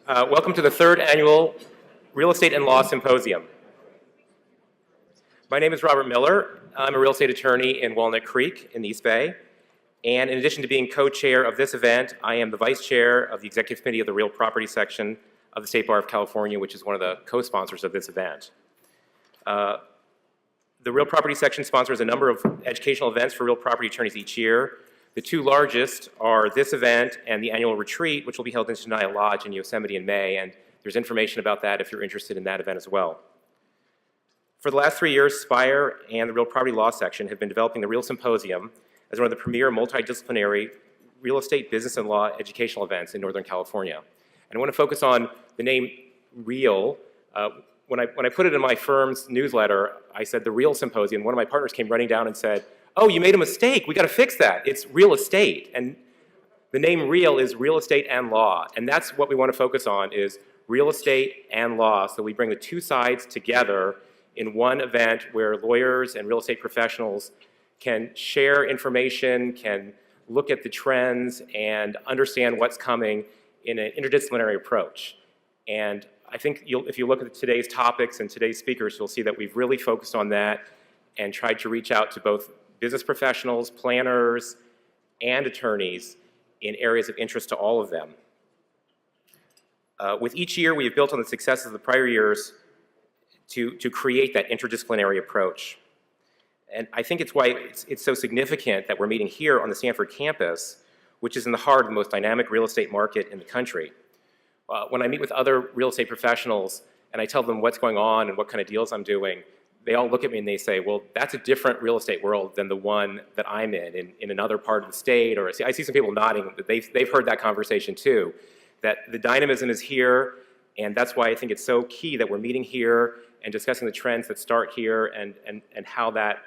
Welcome to the third annual Real Estate and Law Symposium. My name is Robert Miller. I'm a real estate attorney in Walnut Creek in the East Bay. And in addition to being co-chair of this event, I am the vice chair of the executive committee of the Real Property section of the State Bar of California, which is one of the co-sponsors of this event. The Real Property section sponsors a number of educational events for real property attorneys each year. The two largest are this event and the annual retreat, which will be held in Tenaya Lodge in Yosemite in May, and there's information about that if you're interested in that event as well. For the last 3 years, SPIRE and the Real Property Law section have been developing the Real Symposium as one of the premier multidisciplinary real estate, business, and law educational events in Northern California. And I want to focus on the name REAL. When I put it in my firm's newsletter, I said the Real Symposium. One of my partners came running down and said, "Oh, you made a mistake. We got to fix that. It's real estate." And the name REAL is real estate and law. And that's what we want to focus on, is real estate and law. So we bring the two sides together in one event where lawyers and real estate professionals can share information, can look at the trends, and understand what's coming in an interdisciplinary approach. And I think if you look at today's topics and today's speakers, you'll see that we've really focused on that and tried to reach out to both business professionals, planners, and attorneys in areas of interest to all of them. With each year, we have built on the successes of the prior years to create that interdisciplinary approach. And I think it's why it's so significant that we're meeting here on the Stanford campus, which is in the heart of the most dynamic real estate market in the country. When I meet with other real estate professionals and I tell them what's going on and what kind of deals I'm doing, they all look at me and they say, well, that's a different real estate world than the one that I'm in another part of the state. Or I see some people nodding, that they've heard that conversation too, that the dynamism is here, and that's why I think it's so key that we're meeting here and discussing the trends that start here and how that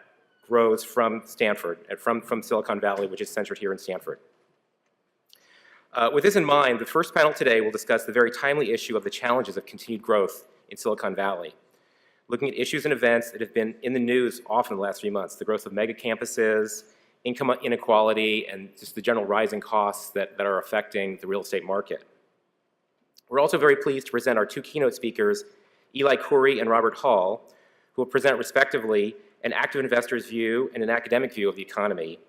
grows from Stanford, and from Silicon Valley, which is centered here in Stanford. With this in mind, the first panel today will discuss the very timely issue of the challenges of continued growth in Silicon Valley, looking at issues and events that have been in the news often in the last 3 months, the growth of mega campuses, income inequality, and just the general rising costs that are affecting the real estate market. We're also very pleased to present our two keynote speakers, Eli Khoury and Robert Hall, who will present respectively an active investor's view and an academic view of the economy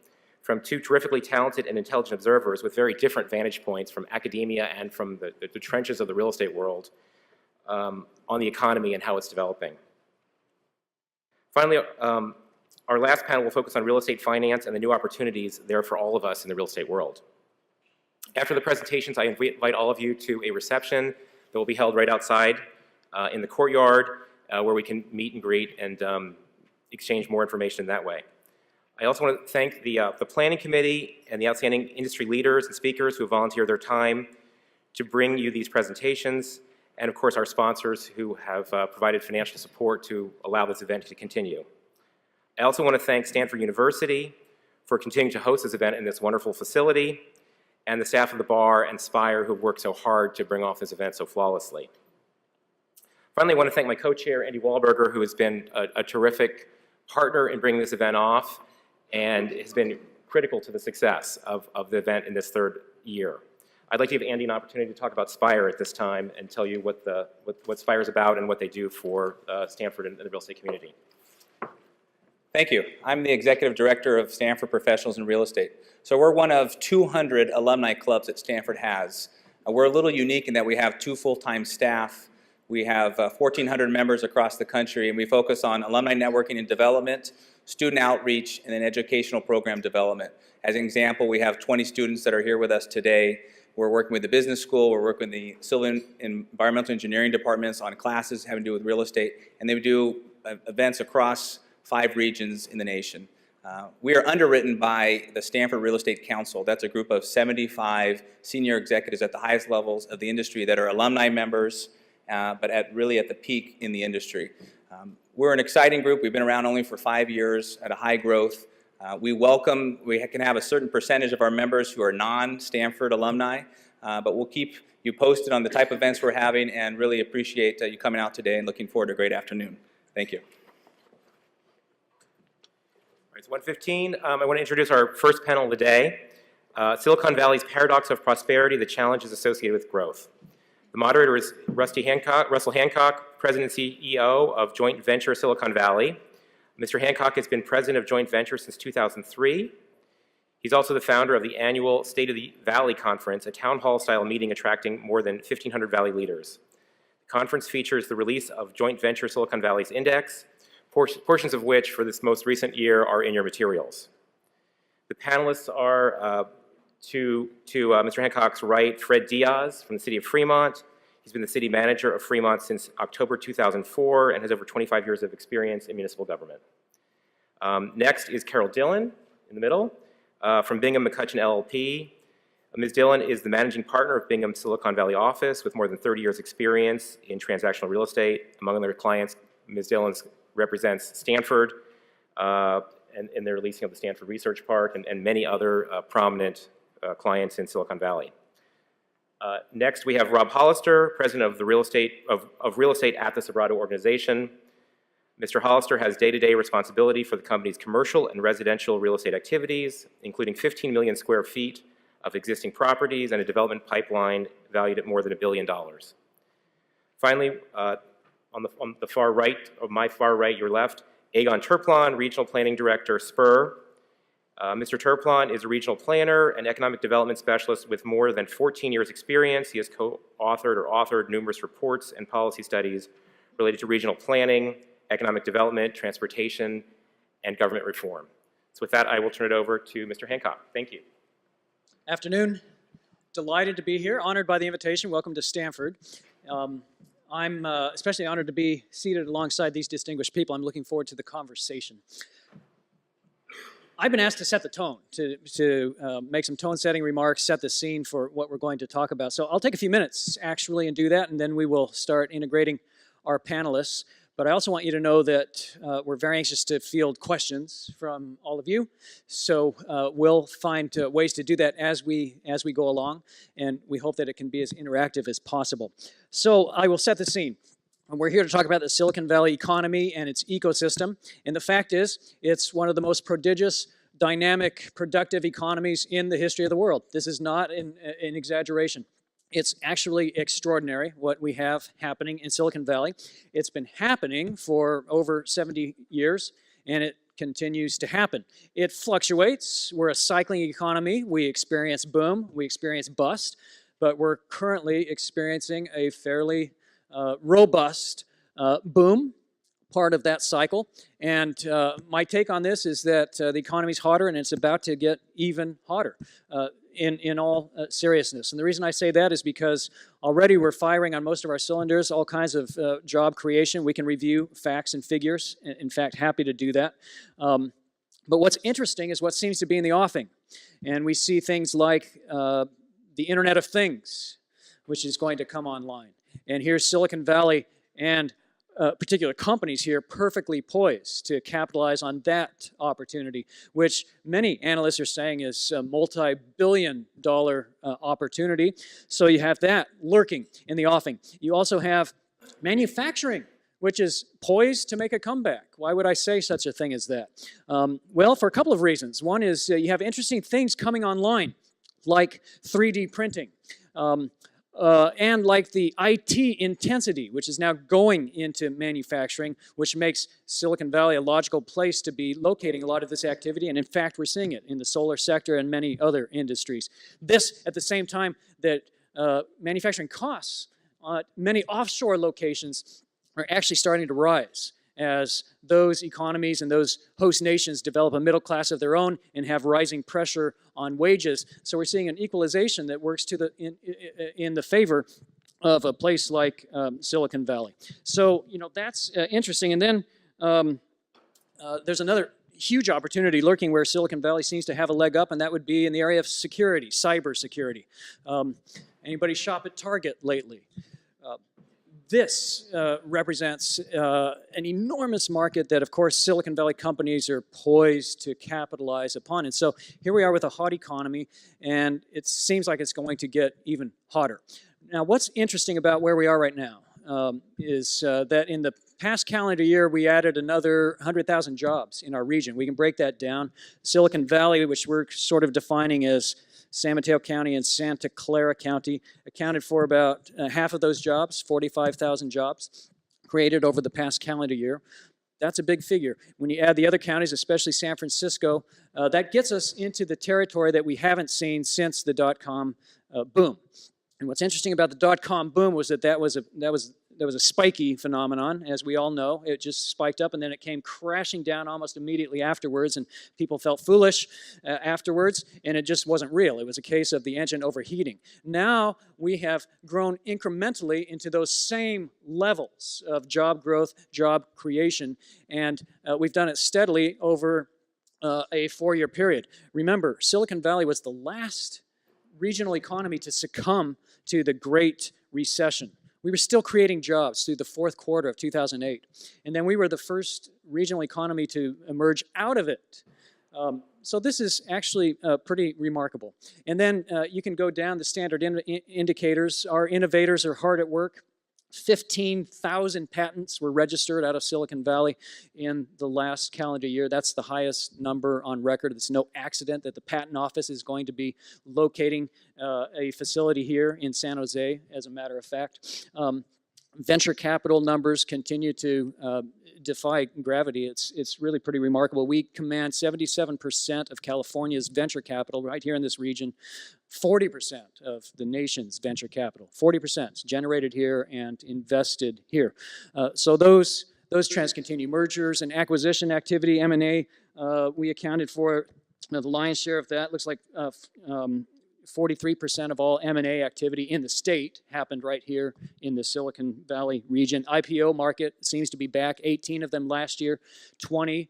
from two terrifically talented and intelligent observers with very different vantage points from academia and from the trenches of the real estate world on the economy and how it's developing. Finally, our last panel will focus on real estate finance and the new opportunities there for all of us in the real estate world. After the presentations, I invite all of you to a reception that will be held right outside in the courtyard where we can meet and greet and exchange more information that way. I also want to thank the planning committee and the outstanding industry leaders and speakers who volunteered their time to bring you these presentations, and of course our sponsors who have provided financial support to allow this event to continue. I also want to thank Stanford University for continuing to host this event in this wonderful facility, and the staff of the bar and SPIRE who have worked so hard to bring off this event so flawlessly. Finally, I want to thank my co-chair, Andy Wahlberger, who has been a terrific partner in bringing this event off and has been critical to the success of the event in this third year. I'd like to give Andy an opportunity to talk about SPIRE at this time and tell you what SPIRE is about and what they do for Stanford and the real estate community. Thank you. I'm the Executive Director of Stanford Professionals in Real Estate. So we're one of 200 alumni clubs that Stanford has. We're a little unique in that we have 2 full-time staff. We have 1,400 members across the country, and we focus on alumni networking and development, student outreach, and then educational program development. As an example, we have 20 students that are here with us today. We're working with the business school, we're working with the civil and environmental engineering departments on classes having to do with real estate, and they do events across 5 regions in the nation. We are underwritten by the Stanford Real Estate Council. That's a group of 75 senior executives at the highest levels of the industry that are alumni members, but really at the peak in the industry. We're an exciting group. We've been around only for 5 years at a high growth. We can have a certain percentage of our members who are non-Stanford alumni, but we'll keep you posted on the type of events we're having and really appreciate you coming out today and looking forward to a great afternoon. Thank you. All right, it's 1:15. I want to introduce our first panel of the day, Silicon Valley's Paradox of Prosperity, the Challenges Associated with Growth. The moderator is Russell Hancock, President and CEO of Joint Venture Silicon Valley. Mr. Hancock has been president of Joint Venture since 2003. He's also the founder of the annual State of the Valley Conference, a town hall-style meeting attracting more than 1,500 Valley leaders. The conference features the release of Joint Venture Silicon Valley's index, portions of which for this most recent year are in your materials. The panelists are to Mr. Hancock's right, Fred Diaz from the city of Fremont. He's been the city manager of Fremont since October 2004 and has over 25 years of experience in municipal government. Next is Carol Dillon in the middle from Bingham McCutcheon LLP. Ms. Dillon is the managing partner of Bingham Silicon Valley office with more than 30 years experience in transactional real estate. Among their clients, Ms. Dillon represents Stanford and their leasing of the Stanford Research Park and many other prominent clients in Silicon Valley. Next, we have Rob Hollister, president of the Real Estate at the Sobrato organization. Mr. Hollister has day-to-day responsibility for the company's commercial and residential real estate activities, including 15 million square feet of existing properties and a development pipeline valued at more than $1 billion. Finally, on the far right, of my far right, your left, Aegon Terplon, Regional Planning Director, SPIRE. Mr. Terplon is a regional planner and economic development specialist with more than 14 years experience. He has co-authored or authored numerous reports and policy studies related to regional planning, economic development, transportation, and government reform. So with that, I will turn it over to Mr. Hancock. Thank you. Afternoon. Delighted to be here. Honored by the invitation. Welcome to Stanford. I'm especially honored to be seated alongside these distinguished people. I'm looking forward to the conversation. I've been asked to set the tone, to make some tone-setting remarks, set the scene for what we're going to talk about. So I'll take a few minutes, actually, and do that, and then we will start integrating our panelists. But I also want you to know that we're very anxious to field questions from all of you. So we'll find ways to do that as we go along, and we hope that it can be as interactive as possible. So I will set the scene. We're here to talk about the Silicon Valley economy and its ecosystem. And the fact is, it's one of the most prodigious, dynamic, productive economies in the history of the world. This is not an exaggeration. It's actually extraordinary what we have happening in Silicon Valley. It's been happening for over 70 years, and it continues to happen. It fluctuates. We're a cycling economy. We experience boom, we experience bust, but we're currently experiencing a fairly robust boom, part of that cycle. And my take on this is that the economy's hotter, and it's about to get even hotter in all seriousness. And the reason I say that is because already we're firing on most of our cylinders, all kinds of job creation. We can review facts and figures. In fact, happy to do that. But what's interesting is what seems to be in the offing. And we see things like the Internet of Things, which is going to come online. And here's Silicon Valley and particular companies here perfectly poised to capitalize on that opportunity, which many analysts are saying is a multi-billion-dollar opportunity. So you have that lurking in the offing. You also have manufacturing, which is poised to make a comeback. Why would I say such a thing as that? Well, for a couple of reasons. One is you have interesting things coming online, like 3D printing. And like the IT intensity, which is now going into manufacturing, which makes Silicon Valley a logical place to be locating a lot of this activity. And in fact, we're seeing it in the solar sector and many other industries. This at the same time that manufacturing costs, many offshore locations are actually starting to rise as those economies and those host nations develop a middle class of their own and have rising pressure on wages. So we're seeing an equalization that works to in the favor of a place like Silicon Valley. So, you know, that's interesting. And then there's another huge opportunity lurking where Silicon Valley seems to have a leg up, and that would be in the area of security, cybersecurity. Anybody shop at Target lately? This represents an enormous market that, of course, Silicon Valley companies are poised to capitalize upon. And so here we are with a hot economy, and it seems like it's going to get even hotter. Now, what's interesting about where we are right now is that in the past calendar year, we added another 100,000 jobs in our region. We can break that down. Silicon Valley, which we're sort of defining as San Mateo County and Santa Clara County accounted for about half of those jobs, 45,000 jobs created over the past calendar year. That's a big figure. When you add the other counties, especially San Francisco, that gets us into the territory that we haven't seen since the dot-com boom. And what's interesting about the dot-com boom was that was a spiky phenomenon, as we all know. It just spiked up, and then it came crashing down almost immediately afterwards, and people felt foolish afterwards, and it just wasn't real. It was a case of the engine overheating. Now we have grown incrementally into those same levels of job growth, job creation, and we've done it steadily over a 4-year period. Remember, Silicon Valley was the last regional economy to succumb to the Great Recession. We were still creating jobs through the fourth quarter of 2008. And then we were the first regional economy to emerge out of it. So this is actually pretty remarkable. And then you can go down the standard indicators. Our innovators are hard at work. 15,000 patents were registered out of Silicon Valley in the last calendar year. That's the highest number on record. It's no accident that the Patent Office is going to be locating a facility here in San Jose, as a matter of fact. Venture capital numbers continue to defy gravity. It's really pretty remarkable. We command 77% of California's venture capital right here in this region. 40% of the nation's venture capital, 40% is generated here and invested here. So those trends continue. Mergers and acquisition activity, M&A, we accounted for the lion's share of that. Looks like 43% of all M&A activity in the state happened right here in the Silicon Valley region. IPO market seems to be back, 18 of them last year, 20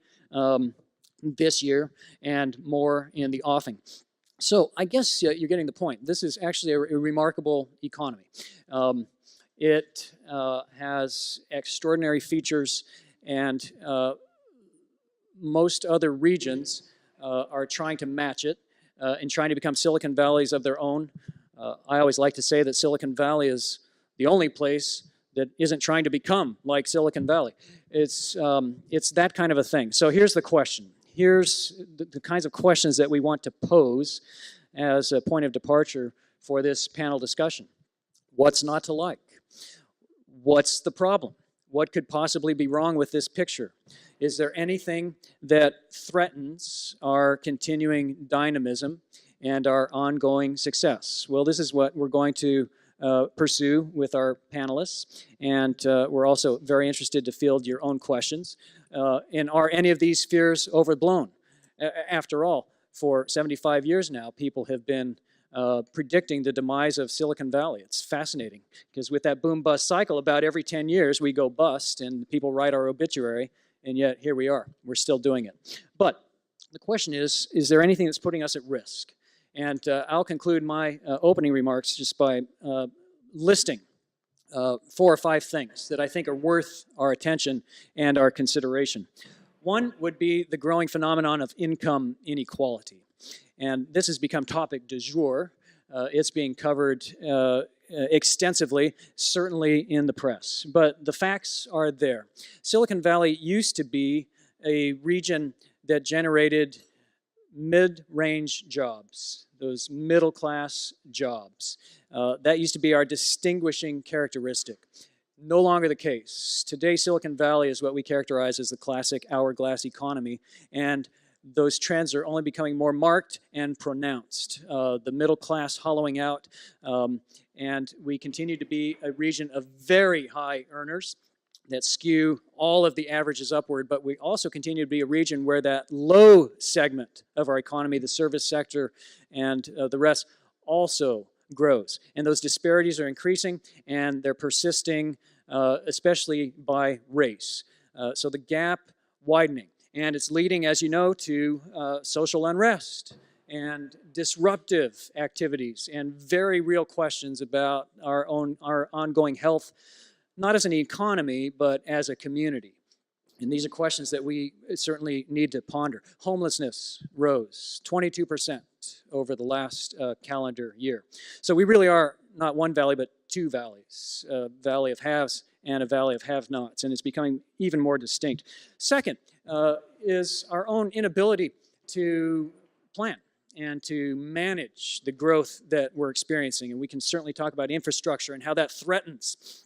this year, and more in the offing. So I guess you're getting the point. This is actually a remarkable economy. It has extraordinary features, and most other regions are trying to match it and trying to become Silicon Valleys of their own. I always like to say that Silicon Valley is the only place that isn't trying to become like Silicon Valley. It's that kind of a thing. So here's the question. Here's the kinds of questions that we want to pose as a point of departure for this panel discussion. What's not to like? What's the problem? What could possibly be wrong with this picture? Is there anything that threatens our continuing dynamism and our ongoing success? Well, this is what we're going to pursue with our panelists, and we're also very interested to field your own questions. And are any of these fears overblown? After all, for 75 years now, people have been predicting the demise of Silicon Valley. It's fascinating, because with that boom-bust cycle, about every 10 years we go bust, and people write our obituary, and yet here we are. We're still doing it. But the question is there anything that's putting us at risk? And I'll conclude my opening remarks just by listing 4 or 5 things that I think are worth our attention and our consideration. One would be the growing phenomenon of income inequality. And this has become topic du jour. It's being covered extensively, certainly in the press. But the facts are there. Silicon Valley used to be a region that generated mid-range jobs, those middle-class jobs. That used to be our distinguishing characteristic. No longer the case. Today, Silicon Valley is what we characterize as the classic hourglass economy, and those trends are only becoming more marked and pronounced. The middle class hollowing out, and we continue to be a region of very high earners that skew all of the averages upward, but we also continue to be a region where that low segment of our economy, the service sector and the rest, also grows. And those disparities are increasing, and they're persisting, especially by race. So the gap widening, and it's leading, as you know, to social unrest and disruptive activities and very real questions about our ongoing health, not as an economy, but as a community. And these are questions that we certainly need to ponder. Homelessness rose 22% over the last calendar year. So we really are not one valley, but 2 valleys, a valley of haves and a valley of have-nots, and it's becoming even more distinct. Second is our own inability to plan and to manage the growth that we're experiencing. And we can certainly talk about infrastructure and how that threatens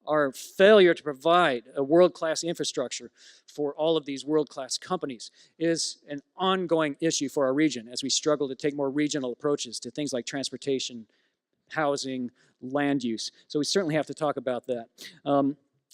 our failure to provide a world-class infrastructure for all of these world-class companies is an ongoing issue for our region as we struggle to take more regional approaches to things like transportation, housing, land use. So we certainly have to talk about that.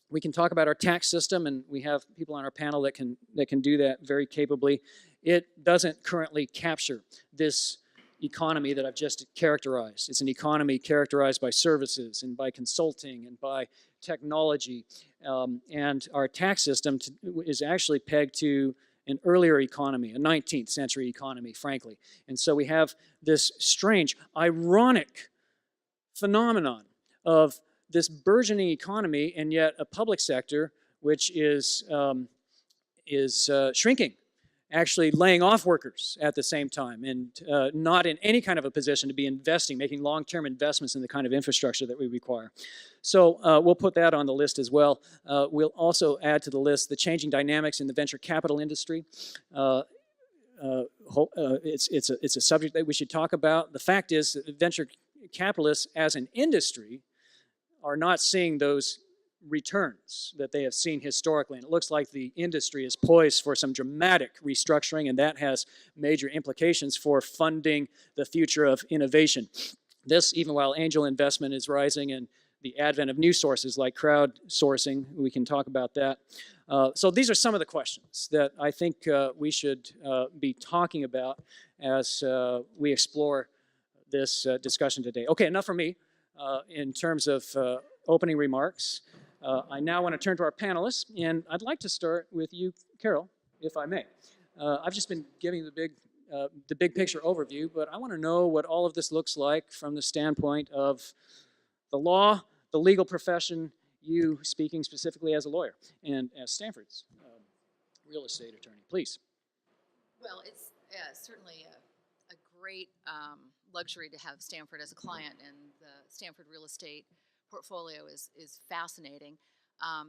We can talk about our tax system, and we have people on our panel that can do that very capably. It doesn't currently capture this economy that I've just characterized. It's an economy characterized by services and by consulting and by technology. And our tax system is actually pegged to an earlier economy, a 19th century economy, frankly. And so we have this strange, ironic phenomenon of this burgeoning economy and yet a public sector which is shrinking, actually laying off workers at the same time, and not in any kind of a position to be investing, making long-term investments in the kind of infrastructure that we require. So we'll put that on the list as well. We'll also add to the list the changing dynamics in the venture capital industry. It's a subject that we should talk about. The fact is that venture capitalists as an industry are not seeing those returns that they have seen historically. And it looks like the industry is poised for some dramatic restructuring, and that has major implications for funding the future of innovation. This, even while angel investment is rising and the advent of new sources like crowdsourcing, we can talk about that. So these are some of the questions that I think we should be talking about as we explore this discussion today. Okay, enough from me in terms of opening remarks. I now want to turn to our panelists, and I'd like to start with you, Carol, if I may. I've just been giving the big picture overview, but I want to know what all of this looks like from the standpoint of the law, the legal profession, you speaking specifically as a lawyer, and as Stanford's real estate attorney. Please. Well, it's certainly a great luxury to have Stanford as a client, and the Stanford real estate portfolio is fascinating.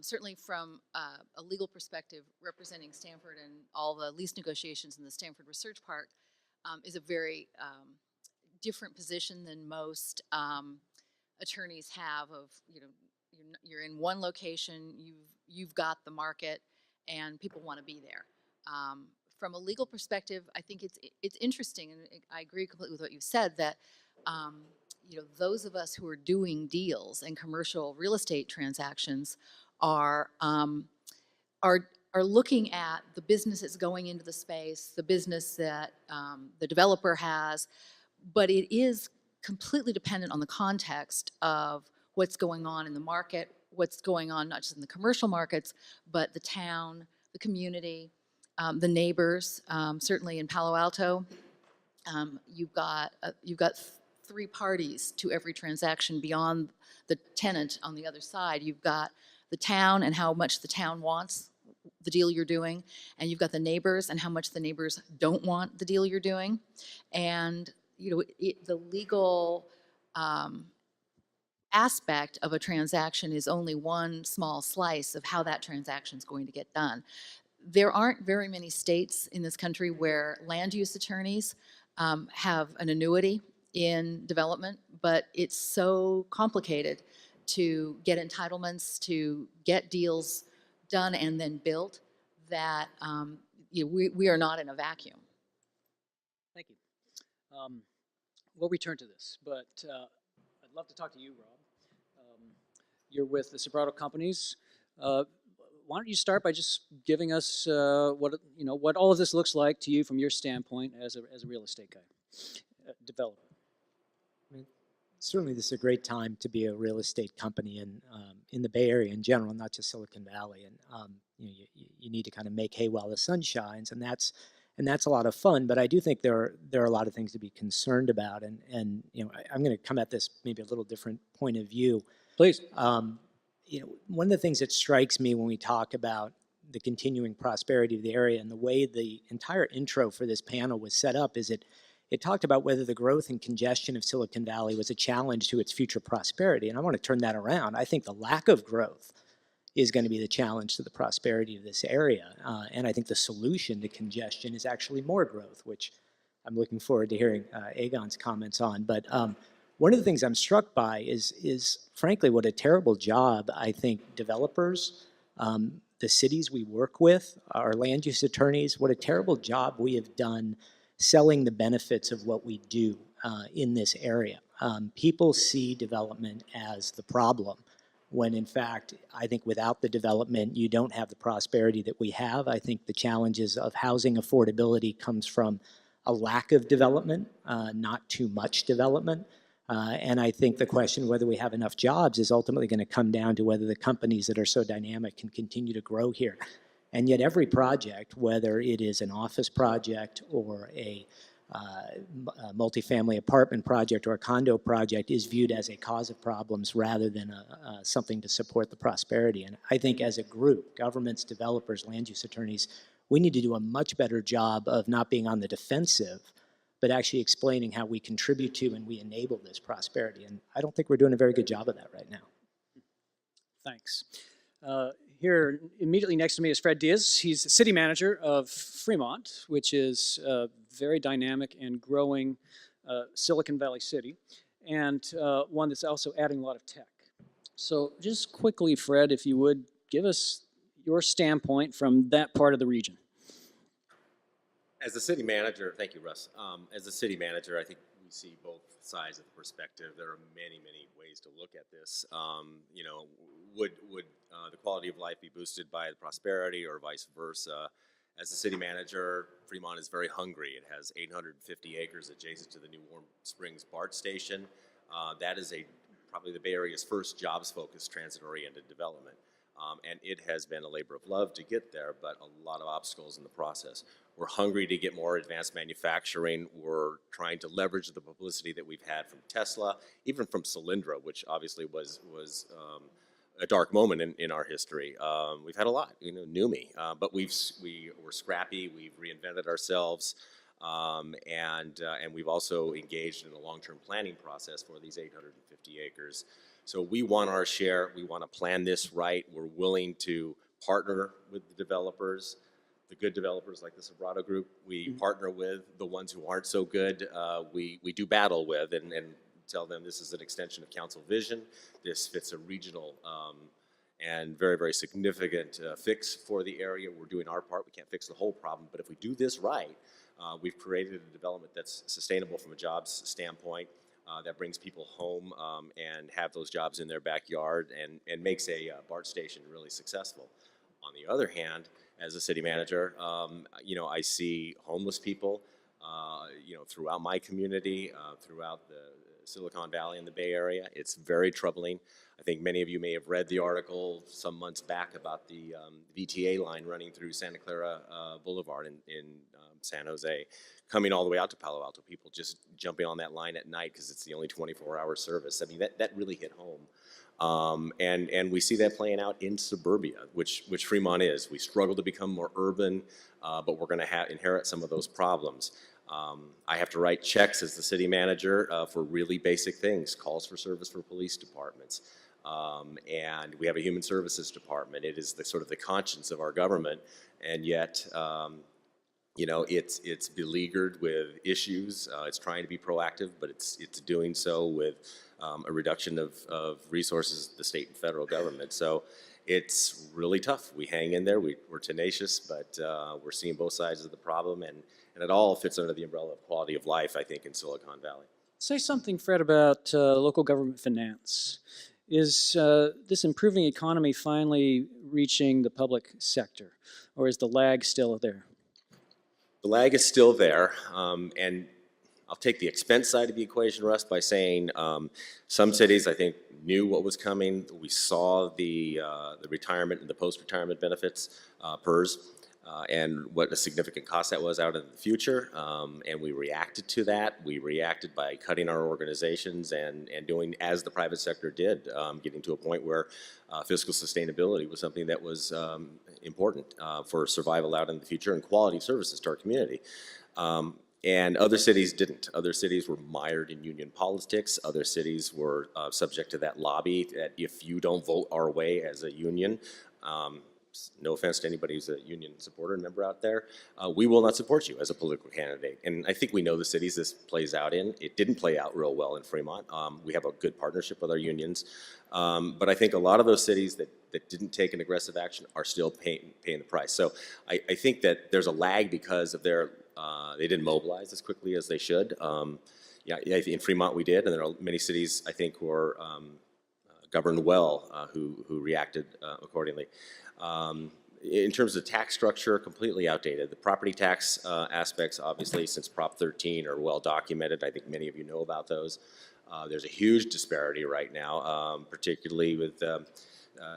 Certainly from a legal perspective, representing Stanford and all the lease negotiations in the Stanford Research Park is a very different position than most attorneys have. Of you're in one location, you've got the market, and people want to be there. From a legal perspective, I think it's interesting, and I agree completely with what you said, that those of us who are doing deals and commercial real estate transactions are looking at the business that's going into the space, the business that the developer has, but it is completely dependent on the context of what's going on in the market, what's going on not just in the commercial markets, but the town, the community, the neighbors. Certainly in Palo Alto, you've got three parties to every transaction beyond the tenant on the other side. You've got the town and how much the town wants the deal you're doing, and you've got the neighbors and how much the neighbors don't want the deal you're doing. And the legal aspect of a transaction is only one small slice of how that transaction is going to get done. There aren't very many states in this country where land use attorneys have an annuity in development, but it's so complicated to get entitlements, to get deals done and then built, that we are not in a vacuum. Thank you. We'll return to this, but I'd love to talk to you, Rob. You're with the Sobrato Companies. Why don't you start by just giving us what all of this looks like to you from your standpoint as a real estate guy, developer. Certainly, this is a great time to be a real estate company in the Bay Area in general, not just Silicon Valley. And you need to kind of make hay while the sun shines, and that's a lot of fun. But I do think there are a lot of things to be concerned about, and I'm going to come at this maybe a little different point of view. Please. One of the things that strikes me when we talk about the continuing prosperity of the area and the way the entire intro for this panel was set up is it talked about whether the growth and congestion of Silicon Valley was a challenge to its future prosperity. And I want to turn that around. I think the lack of growth is going to be the challenge to the prosperity of this area. And I think the solution to congestion is actually more growth, which I'm looking forward to hearing Egon's comments on. But one of the things I'm struck by is frankly what a terrible job I think developers, the cities we work with, our land use attorneys, what a terrible job we have done selling the benefits of what we do in this area. People see development as the problem, when in fact, I think without the development, you don't have the prosperity that we have. I think the challenges of housing affordability comes from a lack of development, not too much development. And I think the question whether we have enough jobs is ultimately going to come down to whether the companies that are so dynamic can continue to grow here. And yet every project, whether it is an office project or a multifamily apartment project or a condo project, is viewed as a cause of problems rather than something to support the prosperity. And I think as a group, governments, developers, land use attorneys, we need to do a much better job of not being on the defensive, but actually explaining how we contribute to and we enable this prosperity. And I don't think we're doing a very good job of that right now. Thanks. Here, immediately next to me is Fred Diaz. He's the city manager of Fremont, which is a very dynamic and growing Silicon Valley city, and one that's also adding a lot of tech. So just quickly, Fred, if you would, give us your standpoint from that part of the region. As the city manager, thank you, Russ. As the city manager, I think we see both sides of the perspective. There are many, many ways to look at this. You know, would the quality of life be boosted by the prosperity or vice versa? As the city manager, Fremont is very hungry. It has 850 acres adjacent to the new Warm Springs BART station. That is probably the Bay Area's first jobs-focused transit-oriented development. And it has been a labor of love to get there, but a lot of obstacles in the process. We're hungry to get more advanced manufacturing. We're trying to leverage the publicity that we've had from Tesla, even from Solyndra, which obviously was a dark moment in our history. We've had a lot, you know, NUMMI, but we're scrappy. We've reinvented ourselves, and we've also engaged in a long-term planning process for these 850 acres. So we want our share. We want to plan this right. We're willing to partner with the developers, the good developers like the Sobrato Group. We partner with the ones who aren't so good. We do battle with and tell them this is an extension of council vision. This fits a regional and very, very significant fix for the area. We're doing our part. We can't fix the whole problem, but if we do this right, we've created a development that's sustainable from a jobs standpoint, that brings people home and have those jobs in their backyard and makes a BART station really successful. On the other hand, as a city manager, you know, I see homeless people, you know, throughout my community, throughout the Silicon Valley and the Bay Area. It's very troubling. I think many of you may have read the article some months back about the VTA line running through Santa Clara Boulevard in San Jose, coming all the way out to Palo Alto. People just jumping on that line at night because it's the only 24-hour service. I mean, that really hit home. And we see that playing out in suburbia, which Fremont is. We struggle to become more urban, but we're going to inherit some of those problems. I have to write checks as the city manager for really basic things, calls for service for police departments. And we have a human services department. It is the sort of the conscience of our government, and yet, you know, it's beleaguered with issues. It's trying to be proactive, but it's doing so with a reduction of resources at the state and federal government. So it's really tough. We hang in there. We're tenacious, but we're seeing both sides of the problem, and it all fits under the umbrella of quality of life, I think, in Silicon Valley. Say something, Fred, about local government finance. Is this improving economy finally reaching the public sector, or is the lag still there? The lag is still there, and I'll take the expense side of the equation, Russ, by saying some cities, I think, knew what was coming. We saw the retirement and the post-retirement benefits, PERS, and what a significant cost that was out in the future, and we reacted to that. We reacted by cutting our organizations and doing as the private sector did, getting to a point where fiscal sustainability was something that was important for survival out in the future and quality services to our community. And other cities didn't. Other cities were mired in union politics. Other cities were subject to that lobby that if you don't vote our way as a union, No offense to anybody who's a union supporter and member out there, we will not support you as a political candidate. And I think we know the cities this plays out in. It didn't play out real well in Fremont. We have a good partnership with our unions. But I think a lot of those cities that didn't take an aggressive action are still paying the price. So I think that there's a lag because of their, they didn't mobilize as quickly as they should. Yeah, in Fremont we did, and there are many cities I think who are governed well who reacted accordingly. In terms of tax structure, completely outdated. The property tax aspects, obviously, since Prop 13 are well documented. I think many of you know about those. There's a huge disparity right now, particularly with the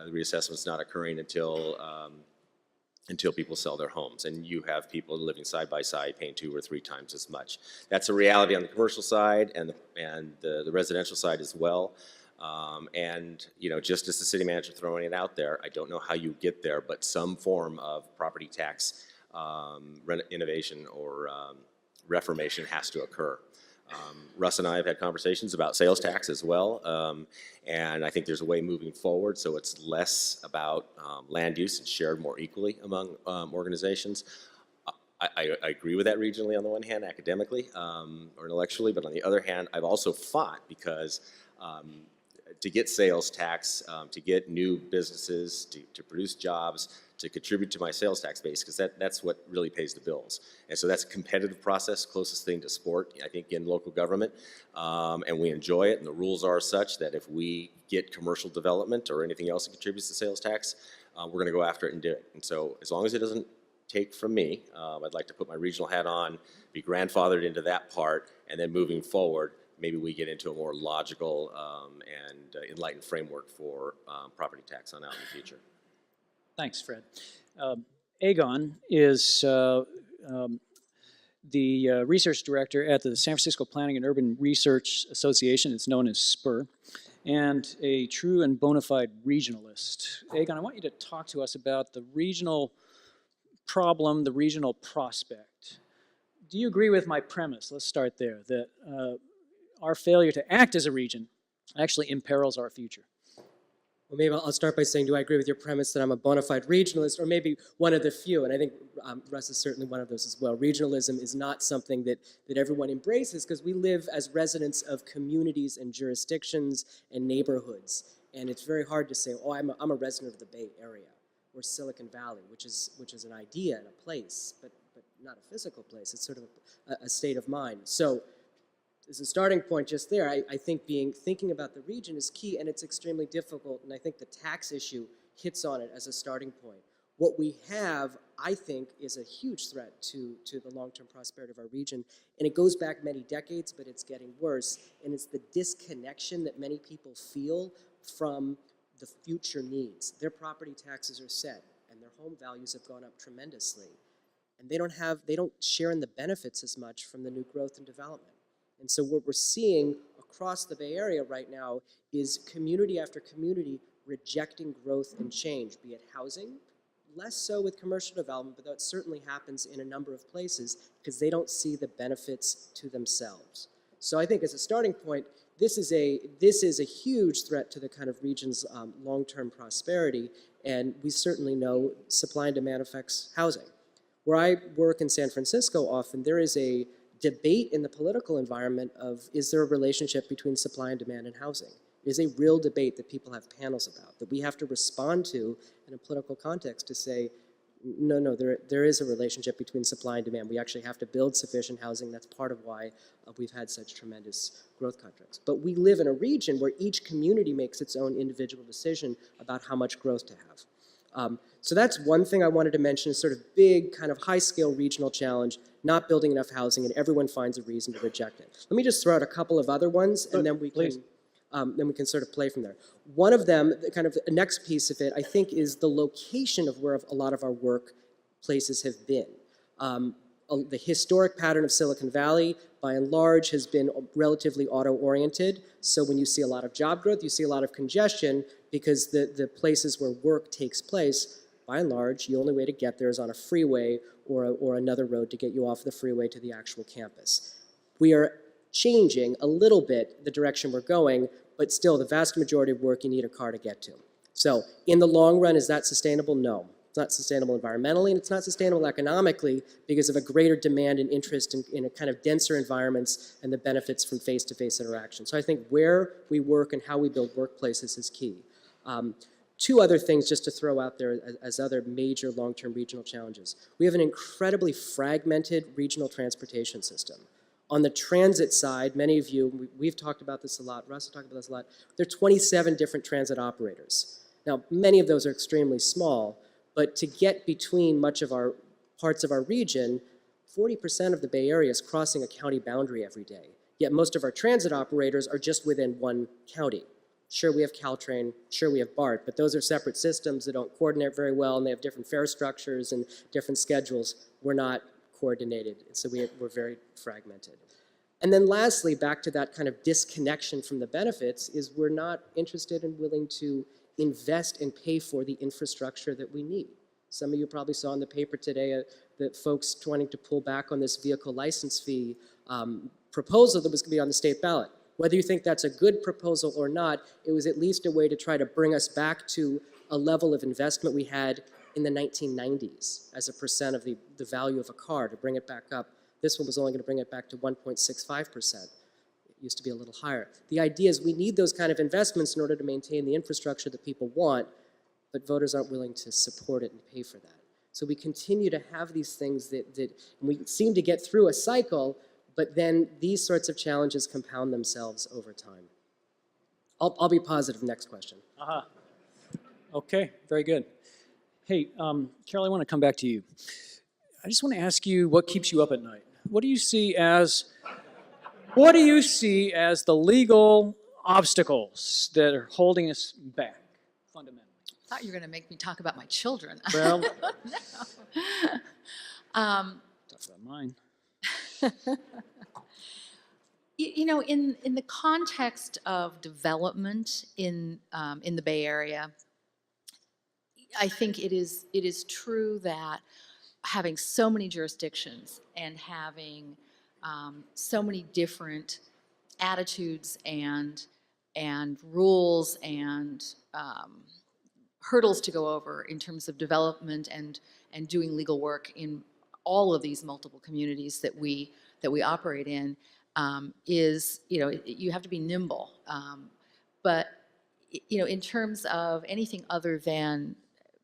reassessments not occurring until people sell their homes, and you have people living side by side paying 2 or 3 times as much. That's a reality on the commercial side and the residential side as well. And you know, just as the city manager throwing it out there, I don't know how you get there, but some form of property tax innovation or reformation has to occur. Russ and I have had conversations about sales tax as well, and I think there's a way moving forward so it's less about land use and shared more equally among organizations. I agree with that regionally on the one hand, academically or intellectually, but on the other hand, I've also fought because to get sales tax, to get new businesses, to produce jobs, to contribute to my sales tax base, because that's what really pays the bills. And so that's a competitive process, closest thing to sport, I think, in local government. And we enjoy it, and the rules are such that if we get commercial development or anything else that contributes to sales tax, we're going to go after it and do it. And so as long as it doesn't take from me, I'd like to put my regional hat on, be grandfathered into that part, and then moving forward, maybe we get into a more logical and enlightened framework for property tax on out in the future. Thanks, Fred. Aegon is the research director at the San Francisco Planning and Urban Research Association. It's known as SPIRE, and a true and bona fide regionalist. Aegon, I want you to talk to us about the regional problem, the regional prospect. Do you agree with my premise? Let's start there, that our failure to act as a region actually imperils our future. Well, maybe I'll start by saying, do I agree with your premise that I'm a bona fide regionalist, or maybe one of the few? And I think Russ is certainly one of those as well. Regionalism is not something that everyone embraces, because we live as residents of communities and jurisdictions and neighborhoods. And it's very hard to say, oh, I'm a resident of the Bay Area or Silicon Valley, which is an idea and a place, but not a physical place. It's sort of a state of mind. So as a starting point just there, I think thinking about the region is key, and it's extremely difficult, and I think the tax issue hits on it as a starting point. What we have, I think, is a huge threat to the long-term prosperity of our region, and it goes back many decades, but it's getting worse, and it's the disconnection that many people feel from the future needs. Their property taxes are set, and their home values have gone up tremendously, and they don't share in the benefits as much from the new growth and development. And so what we're seeing across the Bay Area right now is community after community rejecting growth and change, be it housing, less so with commercial development, but that certainly happens in a number of places because they don't see the benefits to themselves. So I think as a starting point, this is a huge threat to the kind of region's long-term prosperity, and we certainly know supply and demand affects housing. Where I work in San Francisco often, there is a debate in the political environment of, is there a relationship between supply and demand in housing? It is a real debate that people have panels about, that we have to respond to in a political context to say, no, there is a relationship between supply and demand. We actually have to build sufficient housing. That's part of why we've had such tremendous growth contracts. But we live in a region where each community makes its own individual decision about how much growth to have. So that's one thing I wanted to mention, is sort of big, kind of high-scale regional challenge, not building enough housing, and everyone finds a reason to reject it. Let me just throw out a couple of other ones, and then we can sort of play from there. One of them, kind of the next piece of it, I think, is the location of where a lot of our workplaces have been. The historic pattern of Silicon Valley, by and large, has been relatively auto-oriented. So when you see a lot of job growth, you see a lot of congestion, because the places where work takes place, by and large, the only way to get there is on a freeway or another road to get you off the freeway to the actual campus. We are changing a little bit the direction we're going, but still the vast majority of work you need a car to get to. So in the long run, is that sustainable? No. It's not sustainable environmentally, and it's not sustainable economically because of a greater demand and interest in a kind of denser environments and the benefits from face-to-face interaction. So I think where we work and how we build workplaces is key. Two other things just to throw out there as other major long-term regional challenges. We have an incredibly fragmented regional transportation system. On the transit side, many of you, we've talked about this a lot, Russ has talked about this a lot, there are 27 different transit operators. Now, many of those are extremely small, but to get between much of our parts of our region, 40% of the Bay Area is crossing a county boundary every day. Yet most of our transit operators are just within one county. Sure, we have Caltrain, sure, we have BART, but those are separate systems that don't coordinate very well, and they have different fare structures and different schedules. We're not coordinated, so we're very fragmented. And then lastly, back to that kind of disconnection from the benefits, is we're not interested and willing to invest and pay for the infrastructure that we need. Some of you probably saw in the paper today that folks wanting to pull back on this vehicle license fee proposal that was going to be on the state ballot. Whether you think that's a good proposal or not, it was at least a way to try to bring us back to a level of investment we had in the 1990s as a percent of the value of a car, to bring it back up. This one was only going to bring it back to 1.65%. Used to be a little higher. The idea is we need those kind of investments in order to maintain the infrastructure that people want, but voters aren't willing to support it and pay for that. So we continue to have these things that we seem to get through a cycle, but then these sorts of challenges compound themselves over time. I'll be positive. Next question. Okay, very good. Hey, Carol, I want to come back to you. I just want to ask you what keeps you up at night. What do you see as the legal obstacles that are holding us back, fundamentally? I thought you were going to make me talk about my children. Well, no. Talk about mine. You know, in the context of development in the Bay Area, I think it is true that having so many jurisdictions and having so many different attitudes and rules and hurdles to go over in terms of development and doing legal work in all of these multiple communities that we operate in is, you know, you have to be nimble. But, you know, in terms of anything other than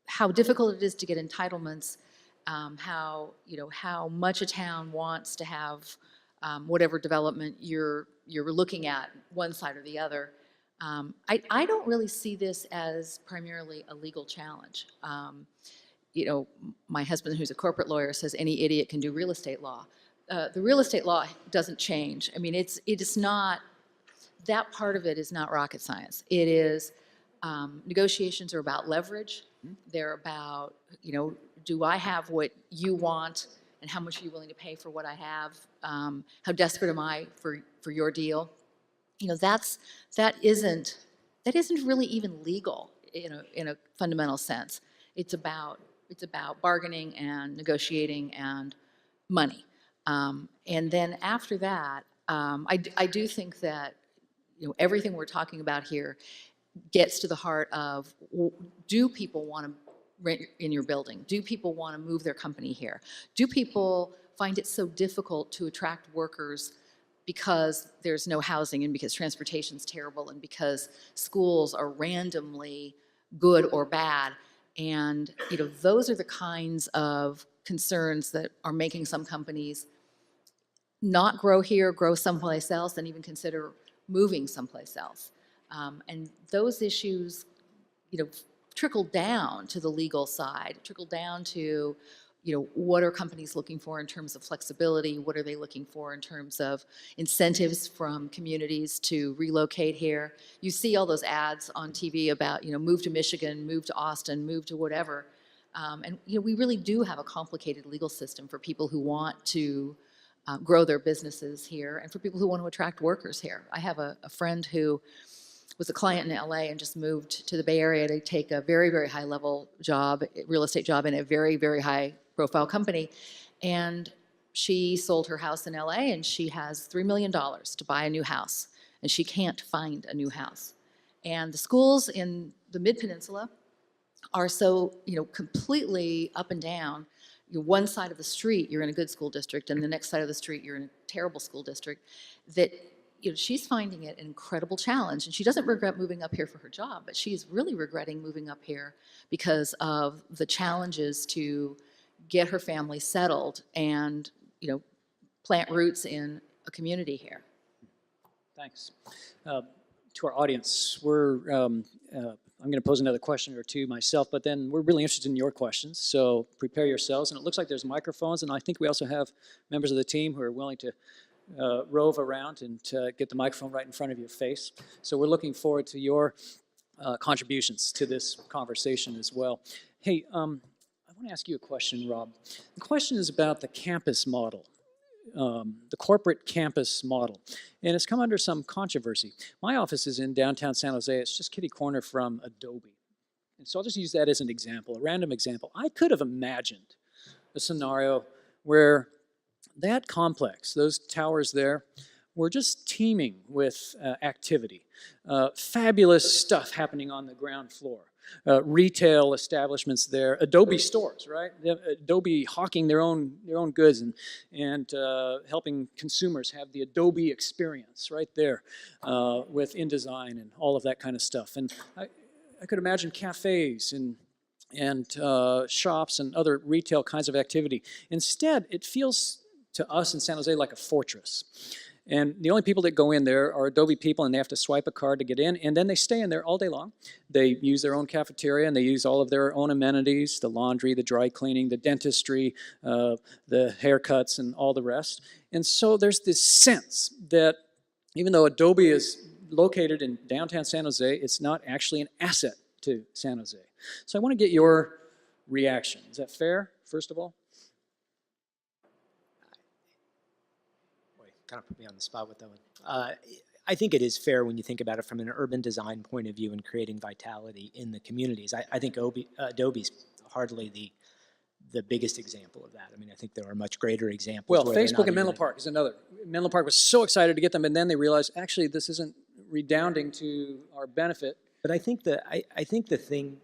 how difficult it is to get entitlements, how much a town wants to have whatever development you're looking at, one side or the other. I don't really see this as primarily a legal challenge. You know, my husband, who's a corporate lawyer, says any idiot can do real estate law. The real estate law doesn't change. I mean, it is not, that part of it is not rocket science. It is, negotiations are about leverage. They're about, you know, do I have what you want, and how much are you willing to pay for what I have? How desperate am I for your deal? You know, that isn't really even legal in a fundamental sense. It's about bargaining and negotiating and money. And then after that, I do think that, you know, everything we're talking about here gets to the heart of, do people want to rent in your building? Do people want to move their company here? Do people find it so difficult to attract workers because there's no housing and because transportation's terrible and because schools are randomly good or bad? And, you know, those are the kinds of concerns that are making some companies not grow here, grow someplace else, and even consider moving someplace else. And those issues, you know, trickle down to the legal side, trickle down to, you know, what are companies looking for in terms of flexibility? What are they looking for in terms of incentives from communities to relocate here? You see all those ads on TV about, you know, move to Michigan, move to Austin, move to whatever. And, you know, we really do have a complicated legal system for people who want to grow their businesses here and for people who want to attract workers here. I have a friend who was a client in LA and just moved to the Bay Area to take a very, very high level job, real estate job in a very, very high profile company. And she sold her house in LA and she has $3 million to buy a new house. And she can't find a new house. And the schools in the Mid-Peninsula are so, completely up and down. One side of the street, you're in a good school district, and the next side of the street, you're in a terrible school district, that she's finding it an incredible challenge. And she doesn't regret moving up here for her job, but she's really regretting moving up here because of the challenges to get her family settled and, plant roots in a community here. Thanks. To our audience, I'm going to pose another question or two myself, but then we're really interested in your questions, so prepare yourselves. And it looks like there's microphones, and I think we also have members of the team who are willing to rove around and get the microphone right in front of your face. So we're looking forward to your contributions to this conversation as well. Hey, I want to ask you a question, Rob. The question is about the campus model. The corporate campus model, and it's come under some controversy. My office is in downtown San Jose. It's just kitty corner from Adobe, and so I'll just use that as an example, a random example. I could have imagined a scenario where that complex, those towers there, were just teeming with activity, fabulous stuff happening on the ground floor. Retail establishments there, Adobe stores, right? Adobe hawking their own goods and helping consumers have the Adobe experience right there with InDesign and all of that kind of stuff. And I could imagine cafes and shops and other retail kinds of activity. Instead, it feels to us in San Jose like a fortress. And the only people that go in there are Adobe people, and they have to swipe a card to get in, and then they stay in there all day long. They use their own cafeteria, and they use all of their own amenities, the laundry, the dry cleaning, the dentistry, the haircuts, and all the rest. And so there's this sense that even though Adobe is located in downtown San Jose, it's not actually an asset to San Jose. So I want to get your reaction. Is that fair, first of all? Kind of put me on the spot with that one. I think it is fair when you think about it from an urban design point of view and creating vitality in the communities. I think Adobe's hardly the biggest example of that. I mean, I think there are much greater examples. Well, Facebook and Menlo Park is another. Menlo Park was so excited to get them, and then they realized, actually, this isn't redounding to our benefit. But I think the thing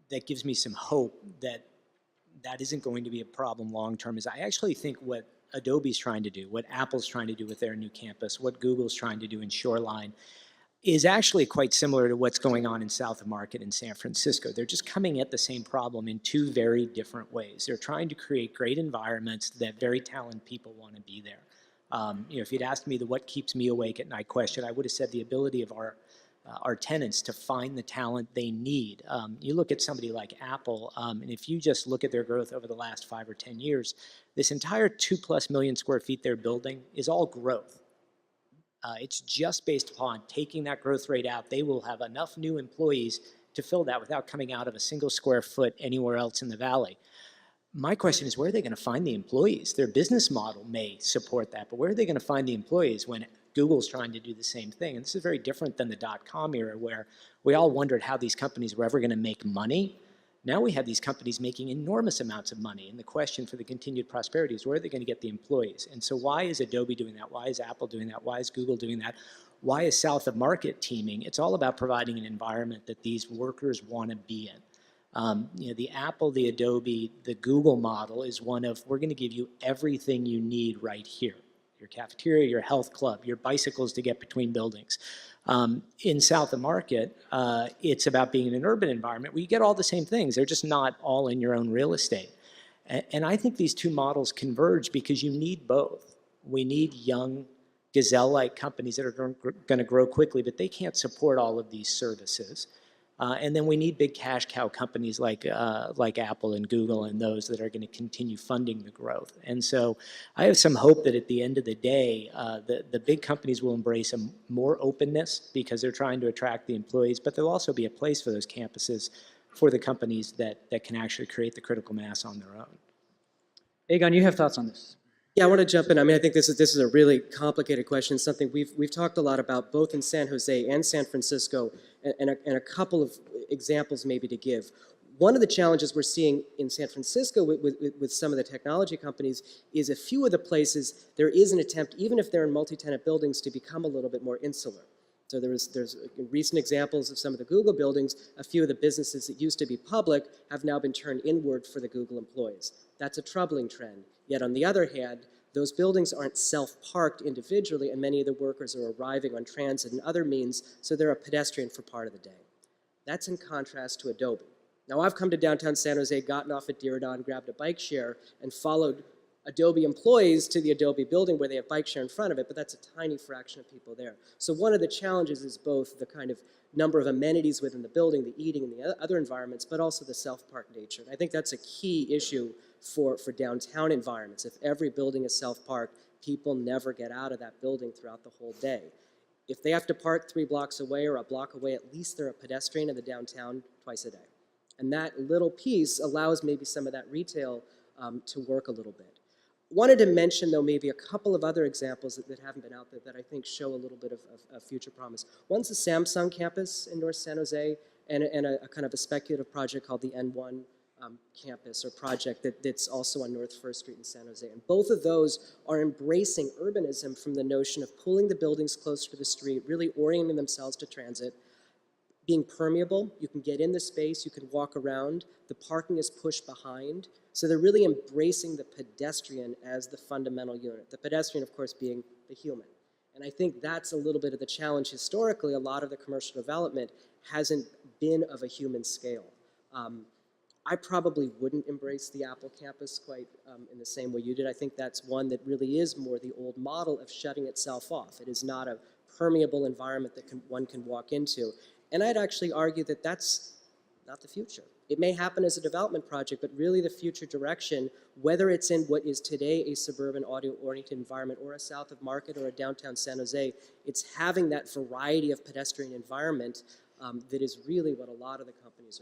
that gives me some hope that isn't going to be a problem long term is I actually think what Adobe's trying to do, what Apple's trying to do with their new campus, what Google's trying to do in Shoreline is actually quite similar to what's going on in South of Market in San Francisco. They're just coming at the same problem in two very different ways. They're trying to create great environments that very talented people want to be there. If you'd asked me the what keeps me awake at night question, I would have said the ability of our tenants to find the talent they need. You look at somebody like Apple, and if you just look at their growth over the last 5 or 10 years, this entire 2+ million square feet they're building is all growth. It's just based upon taking that growth rate out. They will have enough new employees to fill that without coming out of a single square foot anywhere else in the valley. My question is, where are they going to find the employees? Their business model may support that, but where are they going to find the employees when Google's trying to do the same thing? And this is very different than the dot-com era where we all wondered how these companies were ever going to make money. Now we have these companies making enormous amounts of money, and the question for the continued prosperity is where are they going to get the employees? And so why is Adobe doing that? Why is Apple doing that? Why is Google doing that? Why is South of Market teaming? It's all about providing an environment that these workers want to be in. The Apple, the Adobe, the Google model is one of, we're going to give you everything you need right here. Your cafeteria, your health club, your bicycles to get between buildings. In South of Market, it's about being in an urban environment where you get all the same things. They're just not all in your own real estate. And I think these two models converge because you need both. We need young, gazelle-like companies that are going to grow quickly, but they can't support all of these services. And then we need big cash cow companies like Apple and Google and those that are going to continue funding the growth. And so I have some hope that at the end of the day, the big companies will embrace more openness because they're trying to attract the employees, but there'll also be a place for those campuses for the companies that can actually create the critical mass on their own. Egon, you have thoughts on this? Yeah, I want to jump in. I mean, I think this is a really complicated question, something we've talked a lot about both in San Jose and San Francisco, and a couple of examples maybe to give. One of the challenges we're seeing in San Francisco with some of the technology companies is a few of the places there is an attempt, even if they're in multi-tenant buildings, to become a little bit more insular. So there's recent examples of some of the Google buildings. A few of the businesses that used to be public have now been turned inward for the Google employees. That's a troubling trend. Yet on the other hand, those buildings aren't self-parked individually, and many of the workers are arriving on transit and other means, so they're a pedestrian for part of the day. That's in contrast to Adobe. Now, I've come to downtown San Jose, gotten off at Diridon, grabbed a bike share, and followed Adobe employees to the Adobe building where they have bike share in front of it, but that's a tiny fraction of people there. So one of the challenges is both the kind of number of amenities within the building, the eating and the other environments, but also the self-park nature. And I think that's a key issue for downtown environments. If every building is self-parked, people never get out of that building throughout the whole day. If they have to park 3 blocks away or a block away, at least they're a pedestrian in the downtown twice a day. And that little piece allows maybe some of that retail to work a little bit. Wanted to mention, though, maybe a couple of other examples that haven't been out there that I think show a little bit of future promise. One's the Samsung campus in North San Jose, and a kind of a speculative project called the N1 campus or project that's also on North First Street in San Jose. And both of those are embracing urbanism from the notion of pulling the buildings closer to the street, really orienting themselves to transit, being permeable. You can get in the space, you can walk around, the parking is pushed behind. So they're really embracing the pedestrian as the fundamental unit. The pedestrian, of course, being the human. And I think that's a little bit of the challenge historically. A lot of the commercial development hasn't been of a human scale. I probably wouldn't embrace the Apple campus quite in the same way you did. I think that's one that really is more the old model of shutting itself off. It is not a permeable environment that one can walk into. And I'd actually argue that that's not the future. It may happen as a development project, but really the future direction, whether it's in what is today a suburban audio-oriented environment or a south of Market or a downtown San Jose, it's having that variety of pedestrian environment that is really what a lot of the companies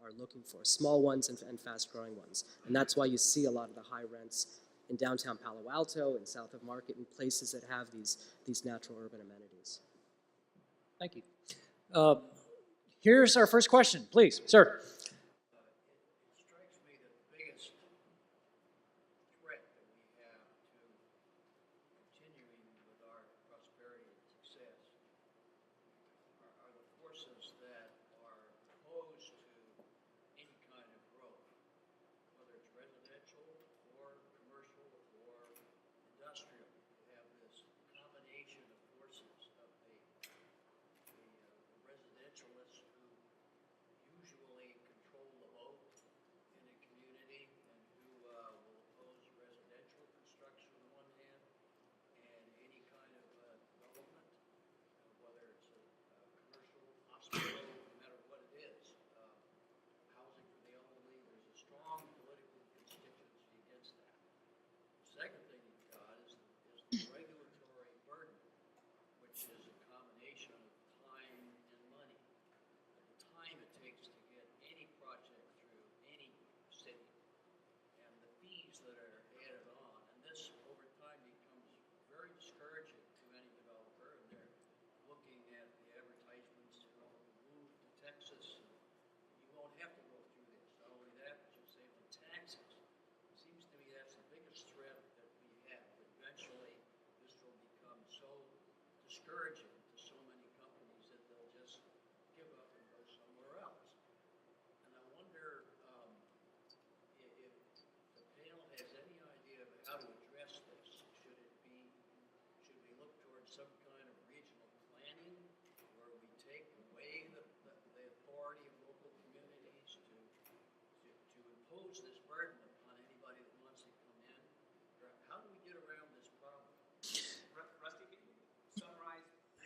are looking for, small ones and fast-growing ones. And that's why you see a lot of the high rents in downtown Palo Alto and south of Market and places that have these natural urban amenities. Thank you. Here's our first question, please, sir.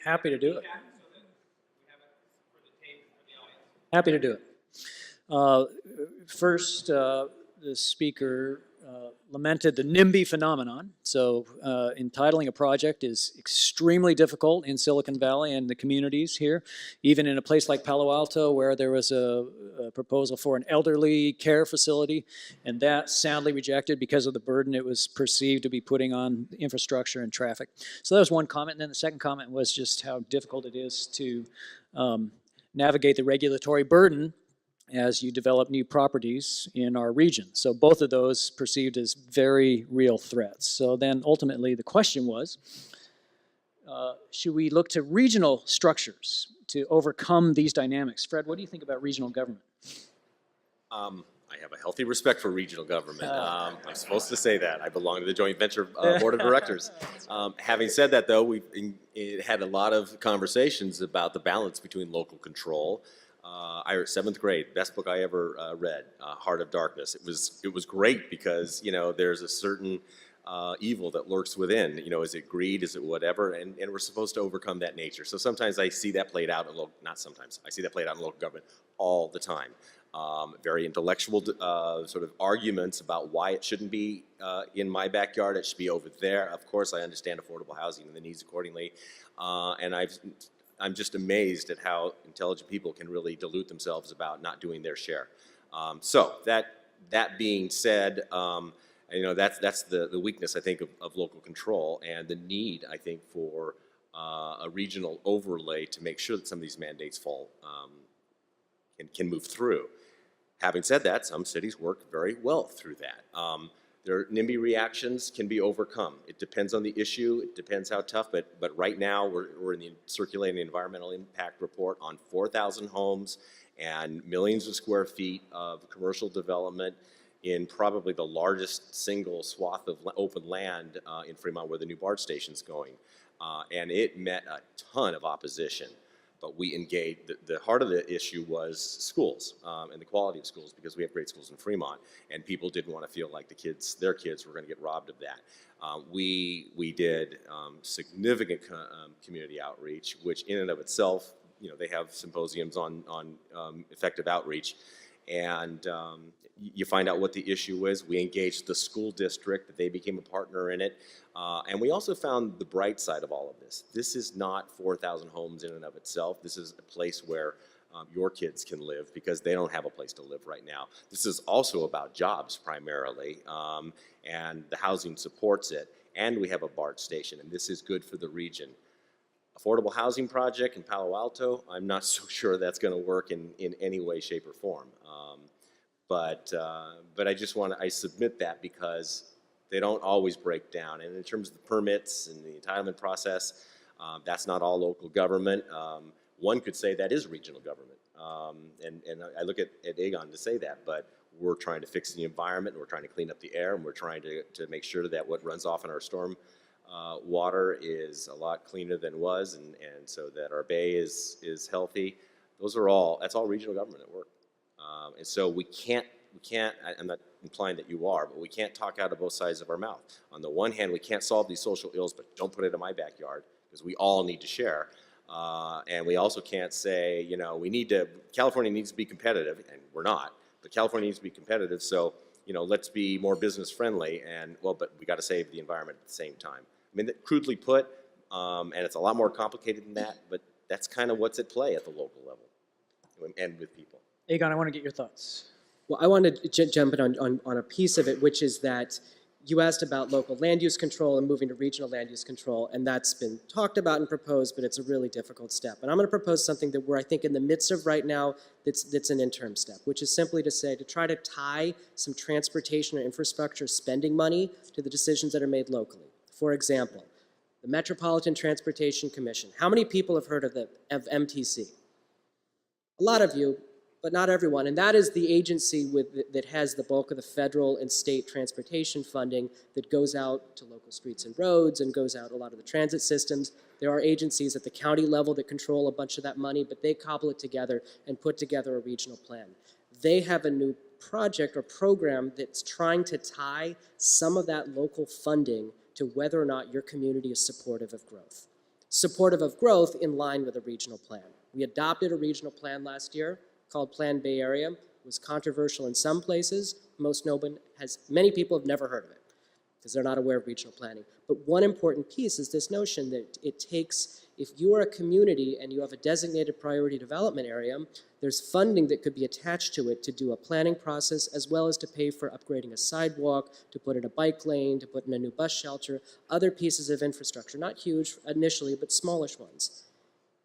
Happy to do it. Happy to do it. First, the speaker lamented the NIMBY phenomenon. So entitling a project is extremely difficult in Silicon Valley and the communities here, even in a place like Palo Alto where there was a proposal for an elderly care facility, and that soundly rejected because of the burden it was perceived to be putting on infrastructure and traffic. So that was one comment, and then the second comment was just how difficult it is to navigate the regulatory burden as you develop new properties in our region. So both of those perceived as very real threats. So then ultimately the question was, should we look to regional structures to overcome these dynamics? Fred, what do you think about regional government? I have a healthy respect for regional government. I'm supposed to say that. I belong to the joint venture board of directors. Having said that, though, we've had a lot of conversations about the balance between local control. I was 7th grade, best book I ever read, Heart of Darkness. It was great because, you know, there's a certain evil that lurks within. You know, is it greed? Is it whatever? And we're supposed to overcome that nature. So sometimes I see that played out in not sometimes. I see that played out in local government all the time. Very intellectual sort of arguments about why it shouldn't be in my backyard. It should be over there. Of course, I understand affordable housing and the needs accordingly. And I'm just amazed at how intelligent people can really dilute themselves about not doing their share. So that being said, you know, that's the weakness, I think, of local control and the need, I think, for a regional overlay to make sure that some of these mandates fall can move through. Having said that, some cities work very well through that. Their NIMBY reactions can be overcome. It depends on the issue. It depends how tough. But right now, we're in the circulating environmental impact report on 4,000 homes and millions of square feet of commercial development in probably the largest single swath of open land in Fremont where the new BART station's going. And it met a ton of opposition. But we engaged, the heart of the issue was schools and the quality of schools, because we have great schools in Fremont, and people didn't want to feel like their kids were going to get robbed of that. We did significant community outreach, which in and of itself, you know, they have symposiums on effective outreach, and you find out what the issue is. We engaged the school district, that they became a partner in it. And we also found the bright side of all of this. This is not 4,000 homes in and of itself. This is a place where your kids can live, because they don't have a place to live right now. This is also about jobs primarily, and the housing supports it. And we have a BART station, and this is good for the region. Affordable housing project in Palo Alto, I'm not so sure that's going to work in any way, shape, or form. But I just I submit that because they don't always break down. And in terms of the permits and the entitlement process, that's not all local government. One could say that is regional government. And I look at Aegon to say that, but we're trying to fix the environment, and we're trying to clean up the air, and we're trying to make sure that what runs off in our storm water is a lot cleaner than was, and so that our bay is healthy. That's all regional government at work. And so we can't, I'm not implying that you are, but we can't talk out of both sides of our mouth. On the one hand, we can't solve these social ills, but don't put it in my backyard, because we all need to share. And we also can't say, you know, California needs to be competitive, and we're not, but California needs to be competitive, so, you know, let's be more business friendly, and, well, but we got to save the environment at the same time. I mean, crudely put, and it's a lot more complicated than that, but that's kind of what's at play at the local level and with people. Aegon, I want to get your thoughts. Well, I want to jump in on a piece of it, which is that you asked about local land use control and moving to regional land use control, and that's been talked about and proposed, but it's a really difficult step. And I'm going to propose something that we're, I think, in the midst of right now that's an interim step, which is simply to say, to try to tie some transportation or infrastructure spending money to the decisions that are made locally. For example, the Metropolitan Transportation Commission. How many people have heard of MTC? A lot of you, but not everyone, and that is the agency that has the bulk of the federal and state transportation funding that goes out to local streets and roads and goes out a lot of the transit systems. There are agencies at the county level that control a bunch of that money, but they cobble it together and put together a regional plan. They have a new project or program that's trying to tie some of that local funding to whether or not your community is supportive of growth. Supportive of growth in line with a regional plan. We adopted a regional plan last year called Plan Bay Area. It was controversial in some places. Many people have never heard of it because they're not aware of regional planning. But one important piece is this notion that it takes, if you are a community and you have a designated priority development area, there's funding that could be attached to it to do a planning process, as well as to pay for upgrading a sidewalk, to put in a bike lane, to put in a new bus shelter, other pieces of infrastructure, not huge initially, but smallish ones.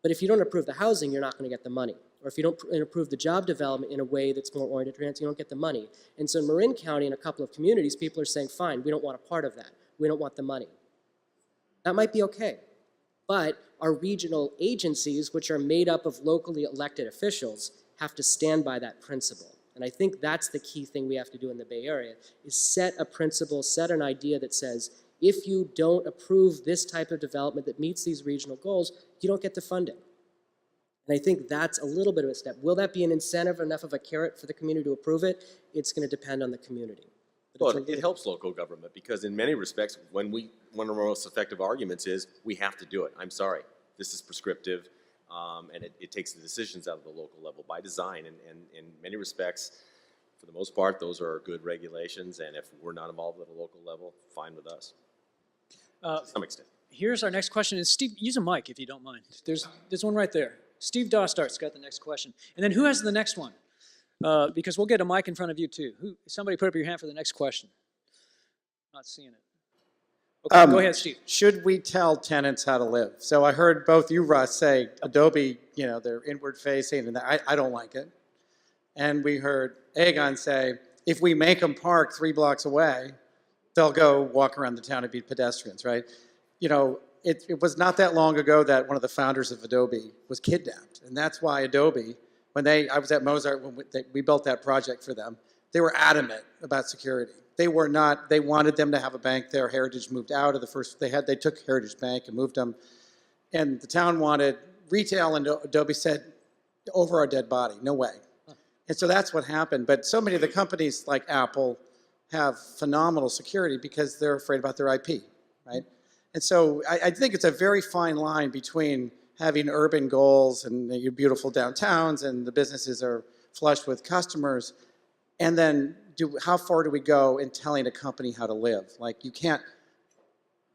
But if you don't approve the housing, you're not going to get the money. Or if you don't approve the job development in a way that's more oriented towards, you don't get the money. And so in Marin County, in a couple of communities, people are saying, fine, we don't want a part of that. We don't want the money. That might be okay. But our regional agencies, which are made up of locally elected officials, have to stand by that principle. And I think that's the key thing we have to do in the Bay Area, is set a principle, set an idea that says, if you don't approve this type of development that meets these regional goals, you don't get the funding. And I think that's a little bit of a step. Will that be an incentive, enough of a carrot for the community to approve it? It's going to depend on the community. Well, it helps local government because in many respects, one of our most effective arguments is we have to do it. I'm sorry, this is prescriptive, and it takes the decisions out of the local level by design. And in many respects, for the most part, those are good regulations. And if we're not involved at a local level, fine with us, to some extent. Here's our next question. And Steve, use a mic if you don't mind. There's one right there. Steve Dostart's got the next question. And then who has the next one? Because we'll get a mic in front of you too. Somebody put up your hand for the next question. Not seeing it. Okay, go ahead, Steve. Should we tell tenants how to live? So I heard both you, Russ, say Adobe, they're inward facing, and I don't like it. And we heard Aegon say, if we make them park 3 blocks away, they'll go walk around the town and be pedestrians, right? It was not that long ago that one of the founders of Adobe was kidnapped. And that's why Adobe, I was at Mozart when we built that project for them, they were adamant about security. They wanted them to have a bank there. Heritage moved out of the first, they took Heritage Bank and moved them. And the town wanted retail, and Adobe said, over our dead body, no way. And so that's what happened. But so many of the companies like Apple have phenomenal security because they're afraid about their IP, right? And so I think it's a very fine line between having urban goals and your beautiful downtowns and the businesses are flush with customers, and then how far do we go in telling a company how to live? Like you can't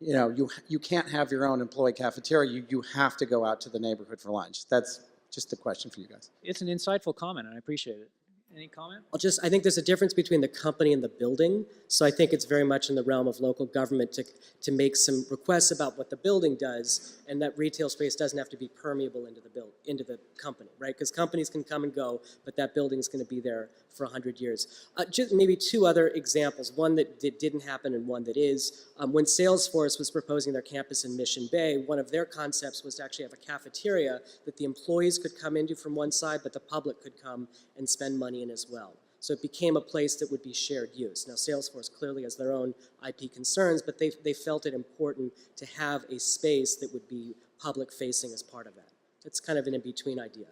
have your own employee cafeteria. You have to go out to the neighborhood for lunch. That's just a question for you guys. It's an insightful comment, and I appreciate it. Any comment? I think there's a difference between the company and the building. So I think it's very much in the realm of local government to make some requests about what the building does, and that retail space doesn't have to be permeable into the company, right? Because companies can come and go, but that building is going to be there for 100 years. Just maybe 2 other examples, one that didn't happen and one that is. When Salesforce was proposing their campus in Mission Bay, one of their concepts was to actually have a cafeteria that the employees could come into from one side, but the public could come and spend money in as well. So it became a place that would be shared use. Now, Salesforce clearly has their own IP concerns, but they felt it important to have a space that would be public-facing as part of that. It's kind of an in-between idea.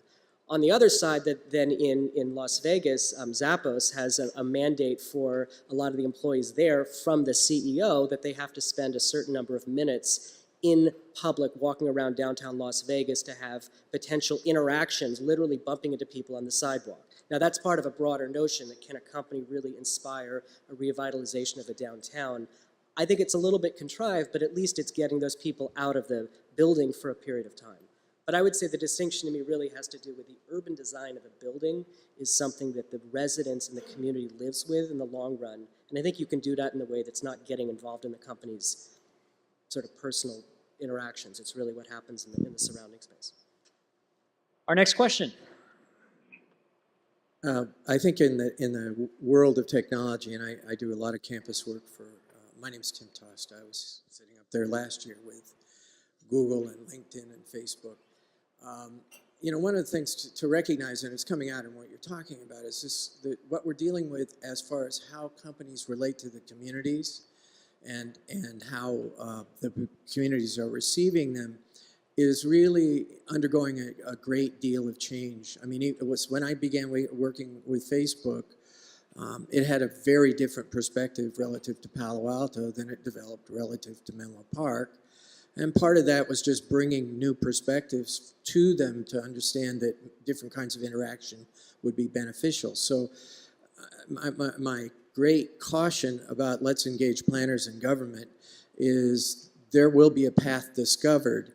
On the other side, that then in Las Vegas, Zappos has a mandate for a lot of the employees there from the CEO that they have to spend a certain number of minutes in public walking around downtown Las Vegas to have potential interactions, literally bumping into people on the sidewalk. Now that's part of a broader notion that can a company really inspire a revitalization of a downtown. I think it's a little bit contrived, but at least it's getting those people out of the building for a period of time. But I would say the distinction to me really has to do with the urban design of a building is something that the residents and the community lives with in the long run. And I think you can do that in a way that's not getting involved in the company's sort of personal interactions. It's really what happens in the surrounding space. Our next question. I think in the world of technology, and I do a lot of campus work for, my name's Tim Tost. I was sitting up there last year with Google and LinkedIn and Facebook. One of the things to recognize, and it's coming out in what you're talking about, is what we're dealing with as far as how companies relate to the communities and how the communities are receiving them is really undergoing a great deal of change. I mean, it was when I began working with Facebook, it had a very different perspective relative to Palo Alto than it developed relative to Menlo Park. And part of that was just bringing new perspectives to them to understand that different kinds of interaction would be beneficial. So my great caution about let's engage planners and government is there will be a path discovered,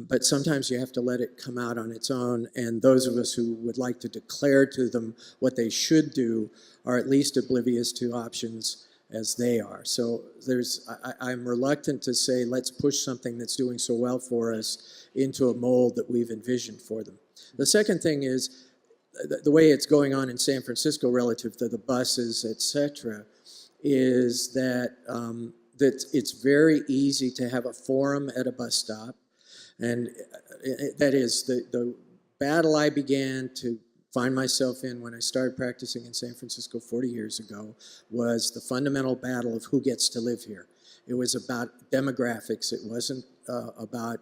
but sometimes you have to let it come out on its own, and those of us who would like to declare to them what they should do are at least oblivious to options as they are. So I'm reluctant to say let's push something that's doing so well for us into a mold that we've envisioned for them. The second thing is the way it's going on in San Francisco relative to the buses, et cetera, is that it's very easy to have a forum at a bus stop, And that is the battle I began to find myself in when I started practicing in San Francisco 40 years ago was the fundamental battle of who gets to live here. It was about demographics. It wasn't about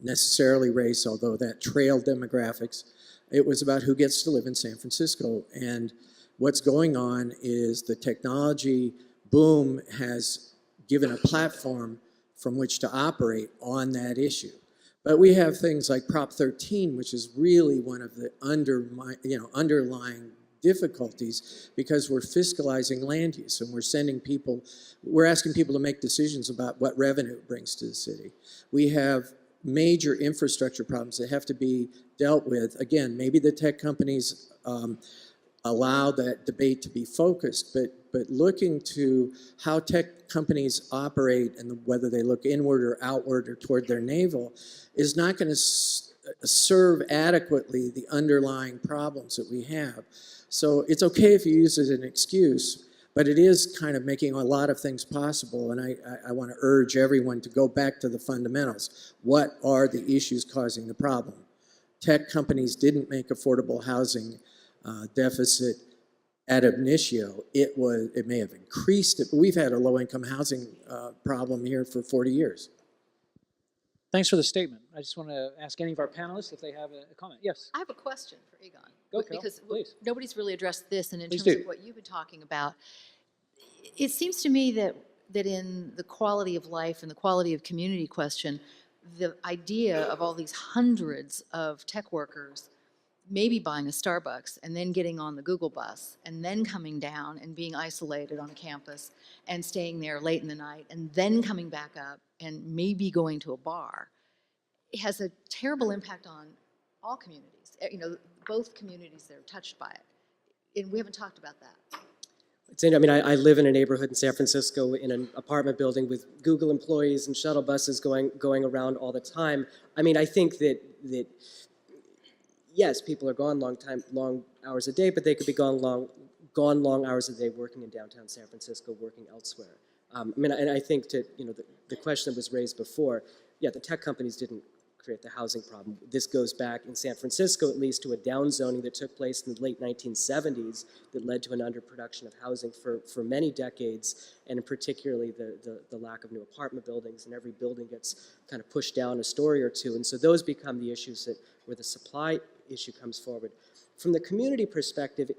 necessarily race, although that trailed demographics. It was about who gets to live in San Francisco. And what's going on is the technology boom has given a platform from which to operate on that issue. But we have things like Prop 13, which is really one of the underlying difficulties because we're fiscalizing land use and we're asking people to make decisions about what revenue it brings to the city. We have major infrastructure problems that have to be dealt with. Again, maybe the tech companies allow that debate to be focused, but looking to how tech companies operate and whether they look inward or outward or toward their navel is not going to serve adequately the underlying problems that we have. So it's okay if you use it as an excuse, but it is kind of making a lot of things possible, and I want to urge everyone to go back to the fundamentals. What are the issues causing the problem? Tech companies didn't make affordable housing deficit ad initio. It may have increased it, but we've had a low-income housing problem here for 40 years. Thanks for the statement. I just want to ask any of our panelists if they have a comment. Yes? I have a question for Egon. Go, Carol, because please. nobody's really addressed this, and in Please terms do. of what you've been talking about, it seems to me that in the quality of life and the quality of community question, the idea of all these hundreds of tech workers maybe buying a Starbucks and then getting on the Google bus and then coming down and being isolated on a campus and staying there late in the night and then coming back up and maybe going to a bar, it has a terrible impact on all communities. You know, both communities that are touched by it. And we haven't talked about that. I mean, I live in a neighborhood in San Francisco in an apartment building with Google employees and shuttle buses going around all the time. I mean, I think that yes, people are gone long hours a day, but they could be gone long hours a day working in downtown San Francisco, working elsewhere. I mean, and I think the question that was raised before, yeah, the tech companies didn't create the housing problem. This goes back in San Francisco, at least, to a downzoning that took place in the late 1970s that led to an underproduction of housing for many decades, and particularly the lack of new apartment buildings, and every building gets kind of pushed down a story or two. And so those become the issues where the supply issue comes forward. From the community perspective,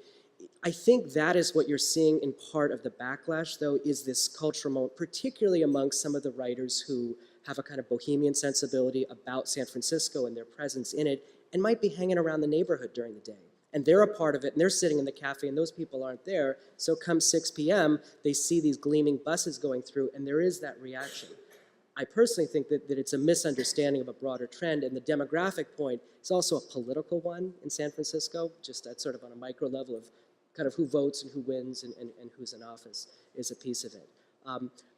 I think that is what you're seeing in part of the backlash, though, is this cultural moment, particularly amongst some of the writers who have a kind of bohemian sensibility about San Francisco and their presence in it, and might be hanging around the neighborhood during the day. And they're a part of it, and they're sitting in the cafe, and those people aren't there. So come 6 p.m., they see these gleaming buses going through, and there is that reaction. I personally think that it's a misunderstanding of a broader trend, and the demographic point is also a political one in San Francisco, just at sort of on a micro level of kind of who votes and who wins and who's in office is a piece of it.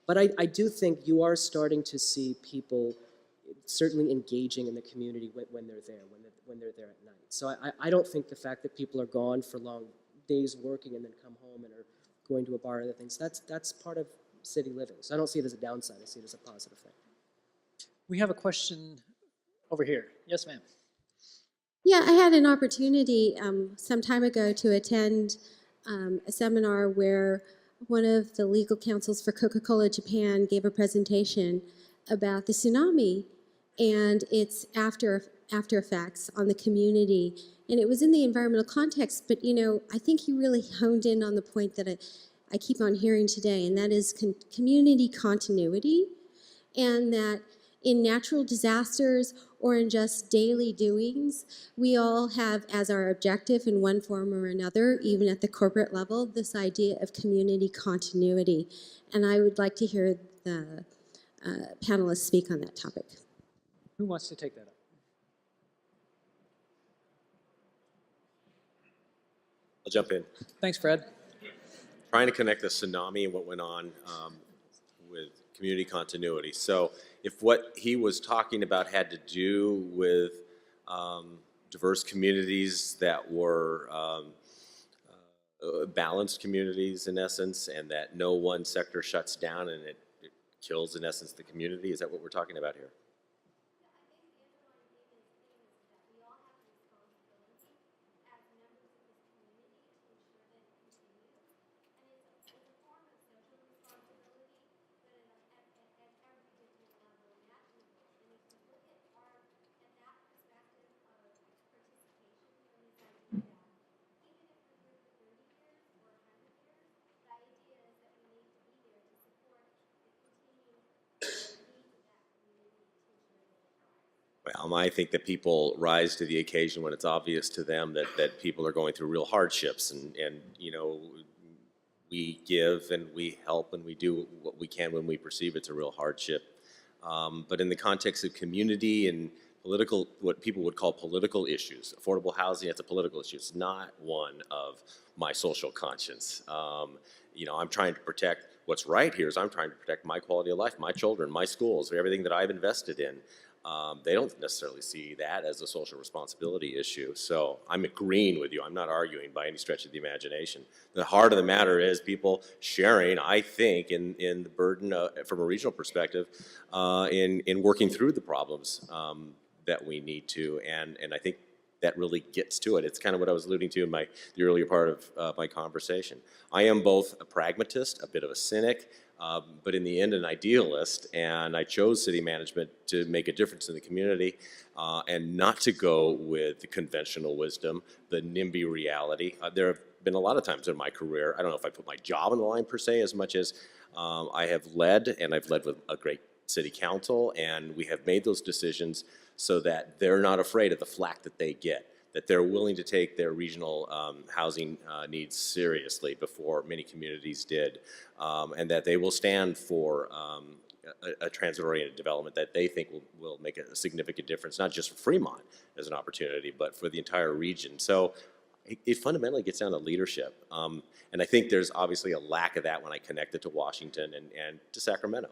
But I do think you are starting to see people certainly engaging in the community when they're there, when they're there at night. So I don't think the fact that people are gone for long days working and then come home and are going to a bar and other things, that's part of city living. So I don't see it as a downside, I see it as a positive thing. We have a question over here. Yes, ma'am. Yeah, I had an opportunity some time ago to attend a seminar where one of the legal counsels for Coca-Cola Japan gave a presentation about the tsunami and its after effects on the community. And it was in the environmental context, but I think he really honed in on the point that I keep on hearing today, and that is community continuity, and that in natural disasters or in just daily doings, we all have as our objective in one form or another, even at the corporate level, this idea of community continuity. And I would like to hear the panelists speak on that topic. Who wants to take that up? I'll jump in. Thanks, Fred. Trying to connect the tsunami and what went on with community continuity. So if what he was talking about had to do with diverse communities that were balanced communities in essence, and that no one sector shuts down and it kills in essence the community, is that what we're talking about here? Well, I think that people rise to the occasion when it's obvious to them that people are going through real hardships, and you know, we give and we help and we do what we can when we perceive it's a real hardship. But in the context of community and political, what people would call political issues, affordable housing, it's a political issue. It's not one of my social conscience. You know, I'm trying to protect what's right here is I'm trying to protect my quality of life, my children, my schools, everything that I've invested in. They don't necessarily see that as a social responsibility issue. So I'm agreeing with you. I'm not arguing by any stretch of the imagination. The heart of the matter is people sharing, I think, in the burden from a regional perspective in working through the problems that we need to. And I think that really gets to it. It's kind of what I was alluding to in the earlier part of my conversation. I am both a pragmatist, a bit of a cynic, but in the end an idealist, and I chose city management to make a difference in the community and not to go with the conventional wisdom, the NIMBY reality. There have been a lot of times in my career, I don't know if I put my job on the line per se as much as I have led, and I've led with a great city council, and we have made those decisions so that they're not afraid of the flack that they get, that they're willing to take their regional housing needs seriously before many communities did, and that they will stand for a transit-oriented development that they think will make a significant difference, not just for Fremont as an opportunity, but for the entire region. So it fundamentally gets down to leadership. And I think there's obviously a lack of that when I connect it to Washington and to Sacramento.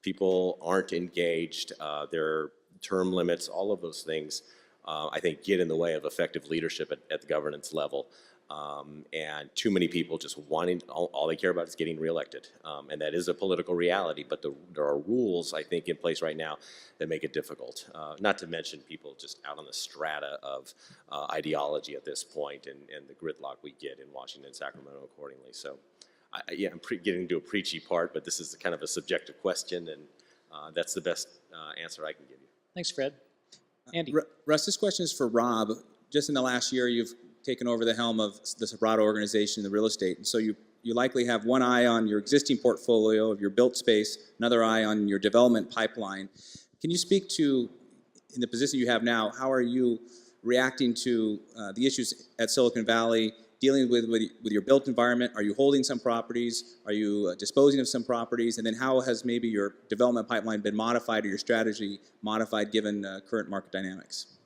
People aren't engaged, their term limits, all of those things, I think, get in the way of effective leadership at the governance level. And too many people just wanting, all they care about is getting reelected. And that is a political reality, but there are rules, I think, in place right now that make it difficult. Not to mention people just out on the strata of ideology at this point, and the gridlock we get in Washington and Sacramento accordingly. So yeah, I'm getting to a preachy part, but this is kind of a subjective question, and that's the best answer I can give you. Thanks, Fred. Andy. Russ, this question is for Rob. Just in the last year, you've taken over the helm of the Sobrato organization in the real estate, and so you likely have one eye on your existing portfolio of your built space, another eye on your development pipeline. Can you speak to, in the position you have now, how are you reacting to the issues at Silicon Valley, dealing with your built environment? Are you holding some properties? Are you disposing of some properties? And then how has maybe your development pipeline been modified or your strategy modified given current market dynamics?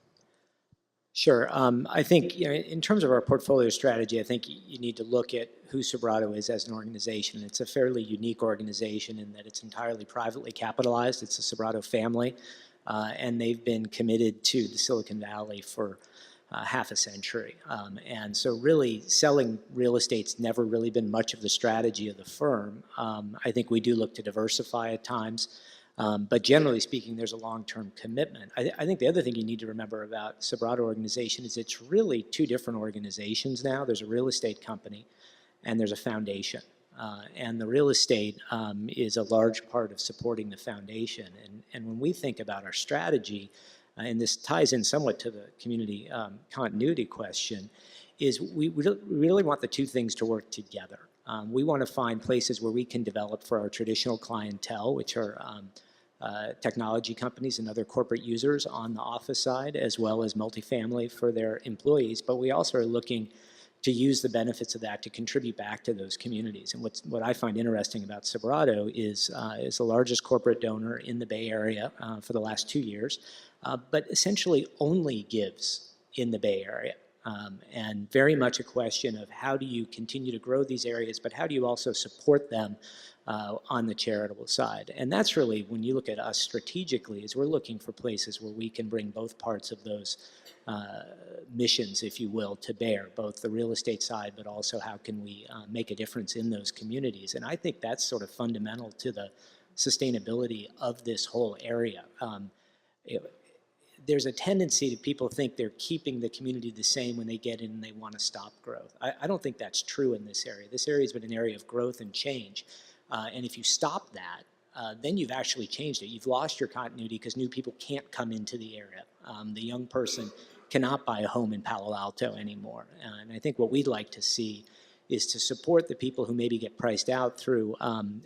Sure. I think, you know, in terms of our portfolio strategy, I think you need to look at who Sobrato is as an organization. It's a fairly unique organization in that it's entirely privately capitalized. It's the Sobrato family, and they've been committed to the Silicon Valley for half a century. And so really selling real estate's never really been much of the strategy of the firm. I think we do look to diversify at times. But generally speaking, there's a long-term commitment. I think the other thing you need to remember about Sobrato organization is it's really two different organizations now. There's a real estate company and there's a foundation. And the real estate is a large part of supporting the foundation. And when we think about our strategy, and this ties in somewhat to the community continuity question, is we really want the two things to work together. We want to find places where we can develop for our traditional clientele, which are technology companies and other corporate users on the office side, as well as multifamily for their employees. But we also are looking to use the benefits of that to contribute back to those communities. And what I find interesting about Sobrato is the largest corporate donor in the Bay Area for the last 2 years, but essentially only gives in the Bay Area. And very much a question of how do you continue to grow these areas, but how do you also support them on the charitable side? And that's really, when you look at us strategically, is we're looking for places where we can bring both parts of those missions, if you will, to bear, both the real estate side, but also how can we make a difference in those communities. And I think that's sort of fundamental to the sustainability of this whole area. There's a tendency to people think they're keeping the community the same when they get in and they want to stop growth. I don't think that's true in this area. This area has been an area of growth and change. And if you stop that, then you've actually changed it. You've lost your continuity because new people can't come into the area. The young person cannot buy a home in Palo Alto anymore. And I think what we'd like to see is to support the people who maybe get priced out through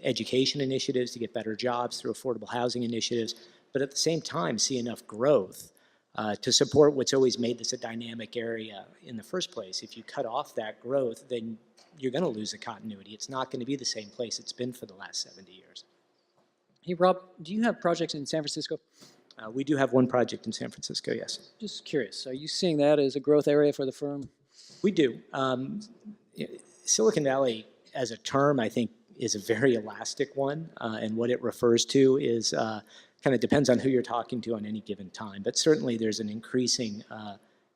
education initiatives to get better jobs, through affordable housing initiatives, but at the same time see enough growth to support what's always made this a dynamic area in the first place. If you cut off that growth, then you're going to lose the continuity. It's not going to be the same place it's been for the last 70 years. Hey, Rob, do you have projects in San Francisco? We do have one project in San Francisco, yes. Just curious, are you seeing that as a growth area for the firm? We do. Silicon Valley as a term, I think, is a very elastic one, and what it refers to is kind of depends on who you're talking to on any given time. But certainly there's an increasing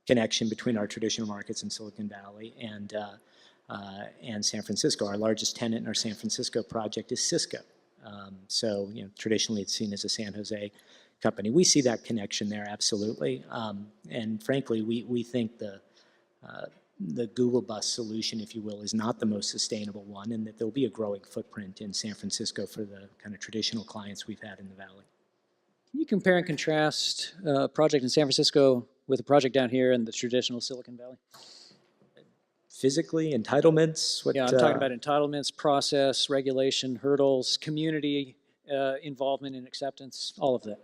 connection between our traditional markets in Silicon Valley and San Francisco. Our largest tenant in our San Francisco project is Cisco. So traditionally it's seen as a San Jose company. We see that connection there, absolutely. And frankly, we think the Google bus solution, if you will, is not the most sustainable one, and that there'll be a growing footprint in San Francisco for the kind of traditional clients we've had in the Valley. Can you compare and contrast a project in San Francisco with a project down here in the traditional Silicon Valley? Physically, entitlements? Yeah, I'm talking about entitlements, process, regulation, hurdles, community involvement and acceptance, all of that.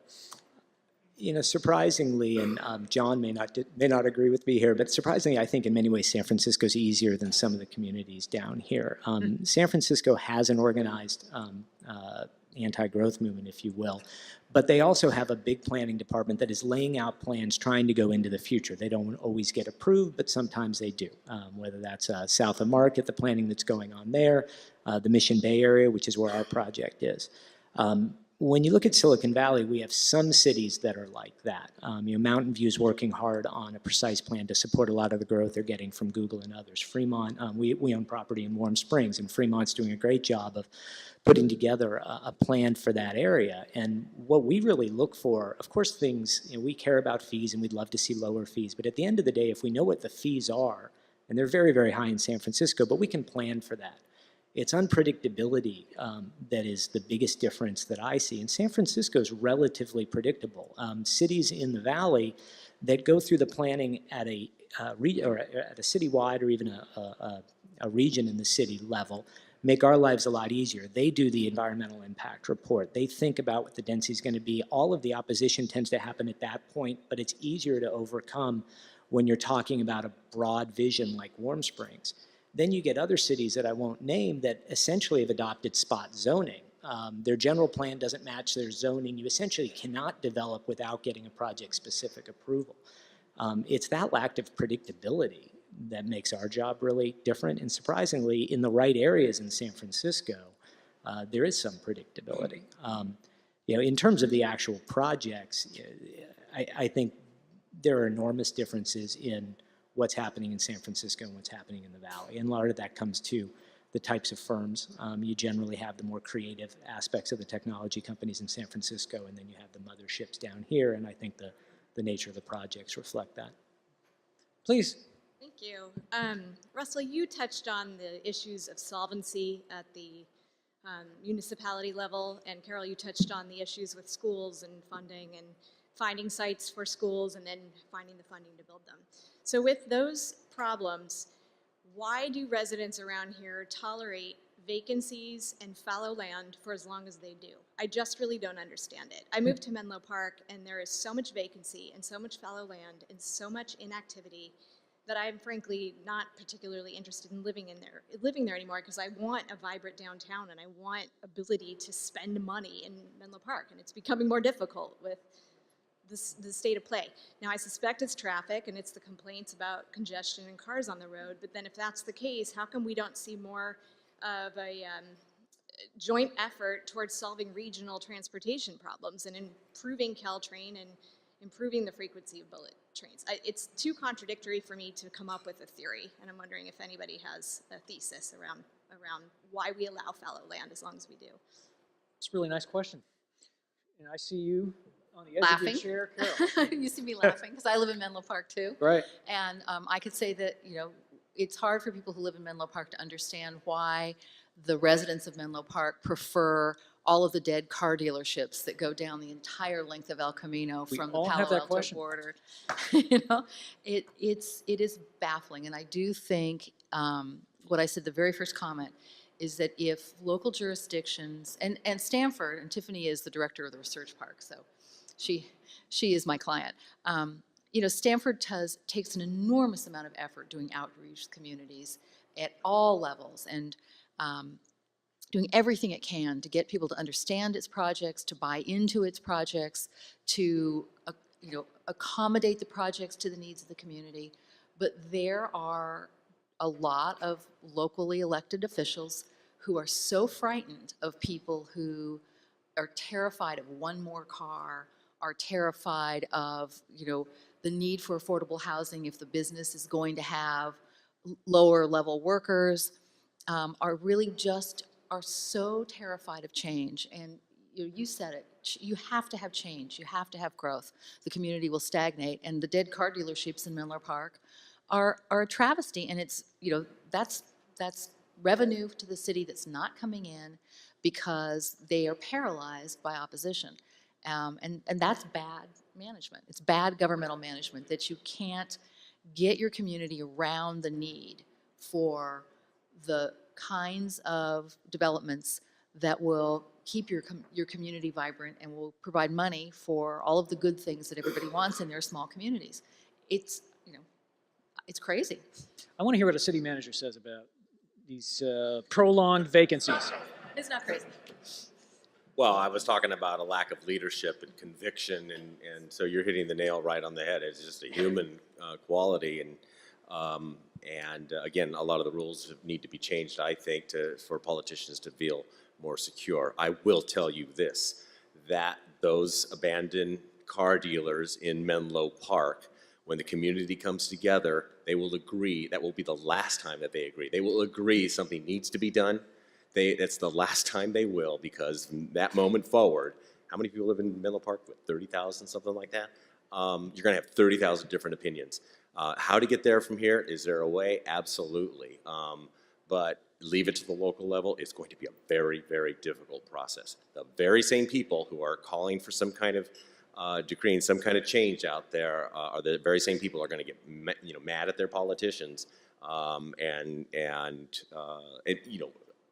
Surprisingly, and John may not agree with me here, but surprisingly, I think in many ways San Francisco is easier than some of the communities down here. San Francisco has an organized anti-growth movement, if you will, but they also have a big planning department that is laying out plans trying to go into the future. They don't always get approved, but sometimes they do, whether that's south of Market, the planning that's going on there, the Mission Bay area, which is where our project is. When you look at Silicon Valley, we have some cities that are like that. Mountain View is working hard on a precise plan to support a lot of the growth they're getting from Google and others. Fremont, we own property in Warm Springs, and Fremont's doing a great job of putting together a plan for that area. And what we really look for, of course, things, we care about fees and we'd love to see lower fees, but at the end of the day, if we know what the fees are, and they're very, very high in San Francisco, but we can plan for that. It's unpredictability that is the biggest difference that I see. And San Francisco is relatively predictable. Cities in the Valley that go through the planning at a citywide or even a region in the city level make our lives a lot easier. They do the environmental impact report. They think about what the density is going to be. All of the opposition tends to happen at that point, but it's easier to overcome when you're talking about a broad vision like Warm Springs. Then you get other cities that I won't name that essentially have adopted spot zoning. Their general plan doesn't match their zoning. You essentially cannot develop without getting a project-specific approval. It's that lack of predictability that makes our job really different. And surprisingly, in the right areas in San Francisco, there is some predictability. In terms of the actual projects, I think there are enormous differences in what's happening in San Francisco and what's happening in the Valley. And a lot of that comes to the types of firms. You generally have the more creative aspects of the technology companies in San Francisco, and then you have the motherships down here, and I think the nature of the projects reflect that. Please. Thank you. Russell, you touched on the issues of solvency at the municipality level, and Carol, you touched on the issues with schools and funding and finding sites for schools and then finding the funding to build them. So with those problems, why do residents around here tolerate vacancies and fallow land for as long as they do? I just really don't understand it. I moved to Menlo Park and there is so much vacancy and so much fallow land and so much inactivity that I'm frankly not particularly interested in living there anymore, because I want a vibrant downtown and I want ability to spend money in Menlo Park, and it's becoming more difficult with the state of play. Now I suspect it's traffic and it's the complaints about congestion and cars on the road, but then if that's the case, how come we don't see more of a joint effort towards solving regional transportation problems and improving Caltrain and improving the frequency of bullet trains? It's too contradictory for me to come up with a theory, and I'm wondering if anybody has a thesis around why we allow fallow land as long as we do. It's a really nice question. And I see you on the edge Laughing. of your chair, Carol. You see me laughing because I live in Menlo Park too. Right. And I could say that, it's hard for people who live in Menlo Park to understand why the residents of Menlo Park prefer all of the dead car dealerships that go down the entire length of El Camino from the Palo Alto border. It is baffling. And I do think what I said the very first comment is that if local jurisdictions, and Stanford, and Tiffany is the director of the research park, so she is my client. You know, Stanford takes an enormous amount of effort doing outreach to communities at all levels, and doing everything it can to get people to understand its projects, to buy into its projects, to you know, accommodate the projects to the needs of the community. But there are a lot of locally elected officials who are so frightened of people who are terrified of one more car, are terrified of, you know, the need for affordable housing if the business is going to have lower level workers, are really just are so terrified of change. And you said it, you have to have change, you have to have growth. The community will stagnate, and the dead car dealerships in Menlo Park are a travesty, and it's, you know, that's revenue to the city that's not coming in because they are paralyzed by opposition. And that's bad management. It's bad governmental management that you can't get your community around the need for the kinds of developments that will keep your community vibrant and will provide money for all of the good things that everybody wants in their small communities. It's, you know, it's crazy. I want to hear what a city manager says about these prolonged vacancies. It's not crazy. Well, I was talking about a lack of leadership and conviction, and so you're hitting the nail right on the head. It's just a human quality, and again, a lot of the rules need to be changed, I think, for politicians to feel more secure. I will tell you this, that those abandoned car dealers in Menlo Park, when the community comes together, they will agree, that will be the last time that they agree. They will agree something needs to be done. That's the last time they will, because from that moment forward, how many people live in Menlo Park? With 30,000, something like that? You're going to have 30,000 different opinions. How to get there from here? Is there a way? Absolutely. But leave it to the local level. It's going to be a very, very difficult process. The very same people who are calling for some kind of decree and some kind of change out there are the very same people who are going to get mad at their politicians and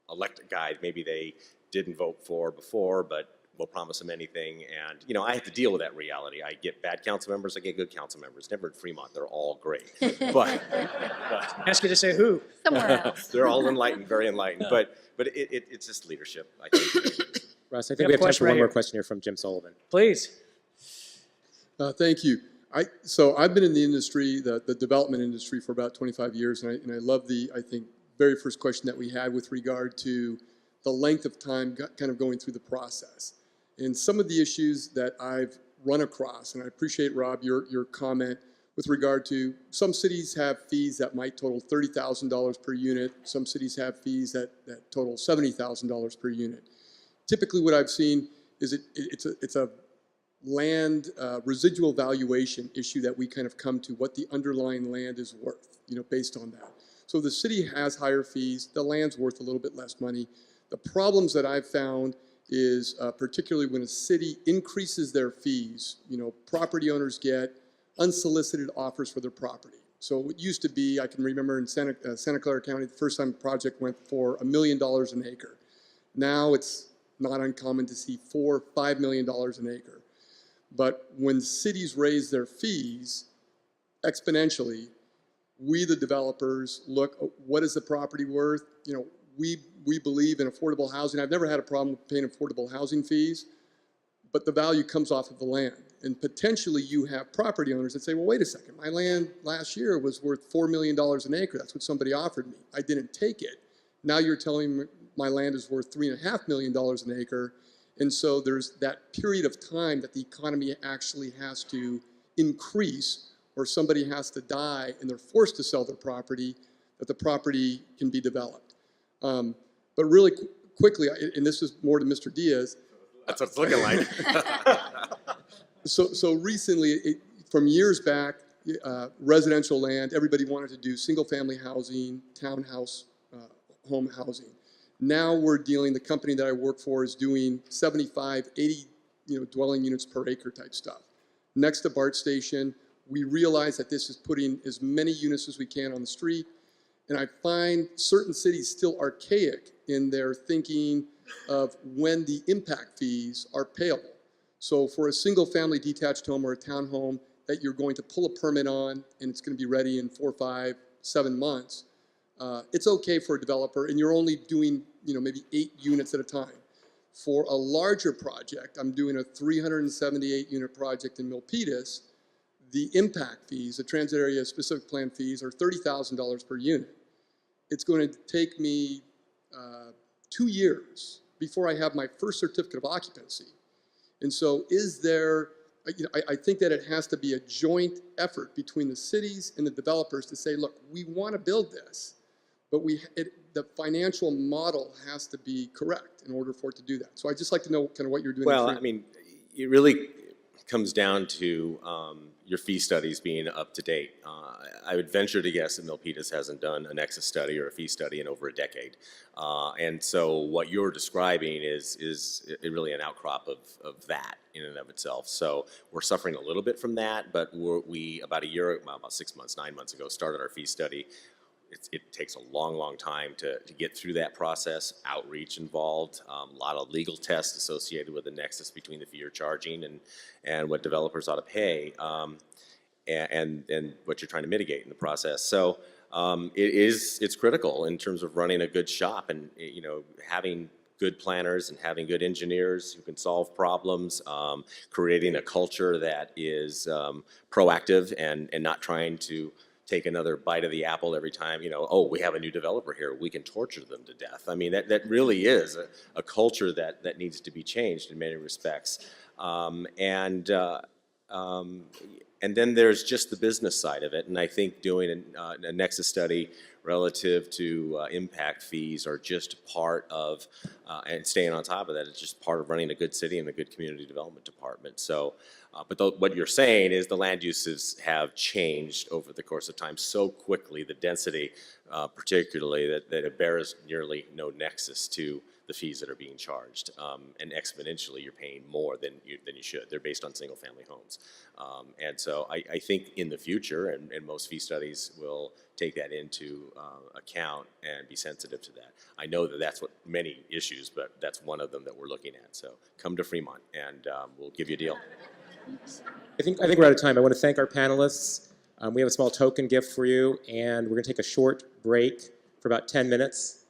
elect a guy maybe they didn't vote for before, but will promise them anything. And, you know, I have to deal with that reality. I get bad council members, I get good council members. Never at Fremont, they're all great. But Ask you to say who. Somewhere else. they're all enlightened, very enlightened. But it's just leadership, I think. Russ, I think we have time for one more question here from Jim Sullivan. Please. Thank you. So I've been in the industry, the development industry, for about 25 years, and I love I think, very first question that we had with regard to the length of time kind of going through the process. And some of the issues that I've run across, and I appreciate, Rob, your comment with regard to some cities have fees that might total $30,000 per unit. Some cities have fees that total $70,000 per unit. Typically what I've seen is it's a land residual valuation issue that we kind of come to, what the underlying land is worth, you know, based on that. So the city has higher fees, the land's worth a little bit less money. The problems that I've found is particularly when a city increases their fees, you know, property owners get unsolicited offers for their property. So it used to be, I can remember in Santa Clara County, the first time the project went for $1 million an acre. Now it's not uncommon to see $4 or $5 million an acre. But when cities raise their fees exponentially, we, the developers, look, what is the property worth? You know, we believe in affordable housing. I've never had a problem with paying affordable housing fees, but the value comes off of the land. And potentially you have property owners that say, well, wait a second, my land last year was worth $4 million an acre. That's what somebody offered me. I didn't take it. Now you're telling me my land is worth $3.5 million an acre. And so there's that period of time that the economy actually has to increase, or somebody has to die and they're forced to sell their property, that the property can be developed. But really quickly, and this is more to Mr. Diaz. That's what it's looking like. So recently, from years back, residential land, everybody wanted to do single-family housing, townhouse, home housing. Now we're dealing, the company that I work for is doing 75, 80, dwelling units per acre type stuff. Next to BART station, we realize that this is putting as many units as we can on the street. And I find certain cities still archaic in their thinking of when the impact fees are payable. So for a single-family detached home or a townhome that you're going to pull a permit on and it's going to be ready in 4, 5, 7 months, it's okay for a developer, and you're only doing maybe 8 units at a time. For a larger project, I'm doing a 378-unit project in Milpitas. The impact fees, the transit area specific plan fees, are $30,000 per unit. It's going to take me 2 years before I have my first certificate of occupancy. And so is there, I think that it has to be a joint effort between the cities and the developers to say, look, we want to build this, but the financial model has to be correct in order for it to do that. So I'd just like to know kind of what you're doing. Well, I mean, it really comes down to your fee studies being up to date. I would venture to guess that Milpitas hasn't done a nexus study or a fee study in over a decade. And so what you're describing is really an outcrop of that in and of itself. So we're suffering a little bit from that, but we about 6 months, 9 months ago, started our fee study. It takes a long time to get through that process. Outreach involved, a lot of legal tests associated with the nexus between the fee you're charging and what developers ought to pay, and what you're trying to mitigate in the process. So it's critical in terms of running a good shop and having good planners and having good engineers who can solve problems, creating a culture that is proactive and not trying to take another bite of the apple every time, oh, we have a new developer here, we can torture them to death. I mean, that really is a culture that needs to be changed in many respects. And then there's just the business side of it. And I think doing a nexus study relative to impact fees are just part of, and staying on top of that, it's just part of running a good city and a good community development department. So, but what you're saying is the land uses have changed over the course of time so quickly, the density particularly, that it bears nearly no nexus to the fees that are being charged, and exponentially you're paying more than you should. They're based on single family homes. And so I think in the future, and most fee studies will take that into account and be sensitive to that. I know that that's what many issues, but that's one of them that we're looking at. So come to Fremont and we'll give you a deal. I think we're out of time. I want to thank our panelists. We have a small token gift for you, and we're going to take a short break for about 10 minutes.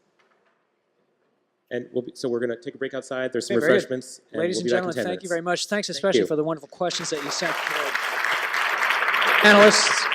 And so we're going to take a break outside. There's some refreshments. And Ladies and gentlemen, thank you very much. Thanks especially for the wonderful questions that you sent to our panelists.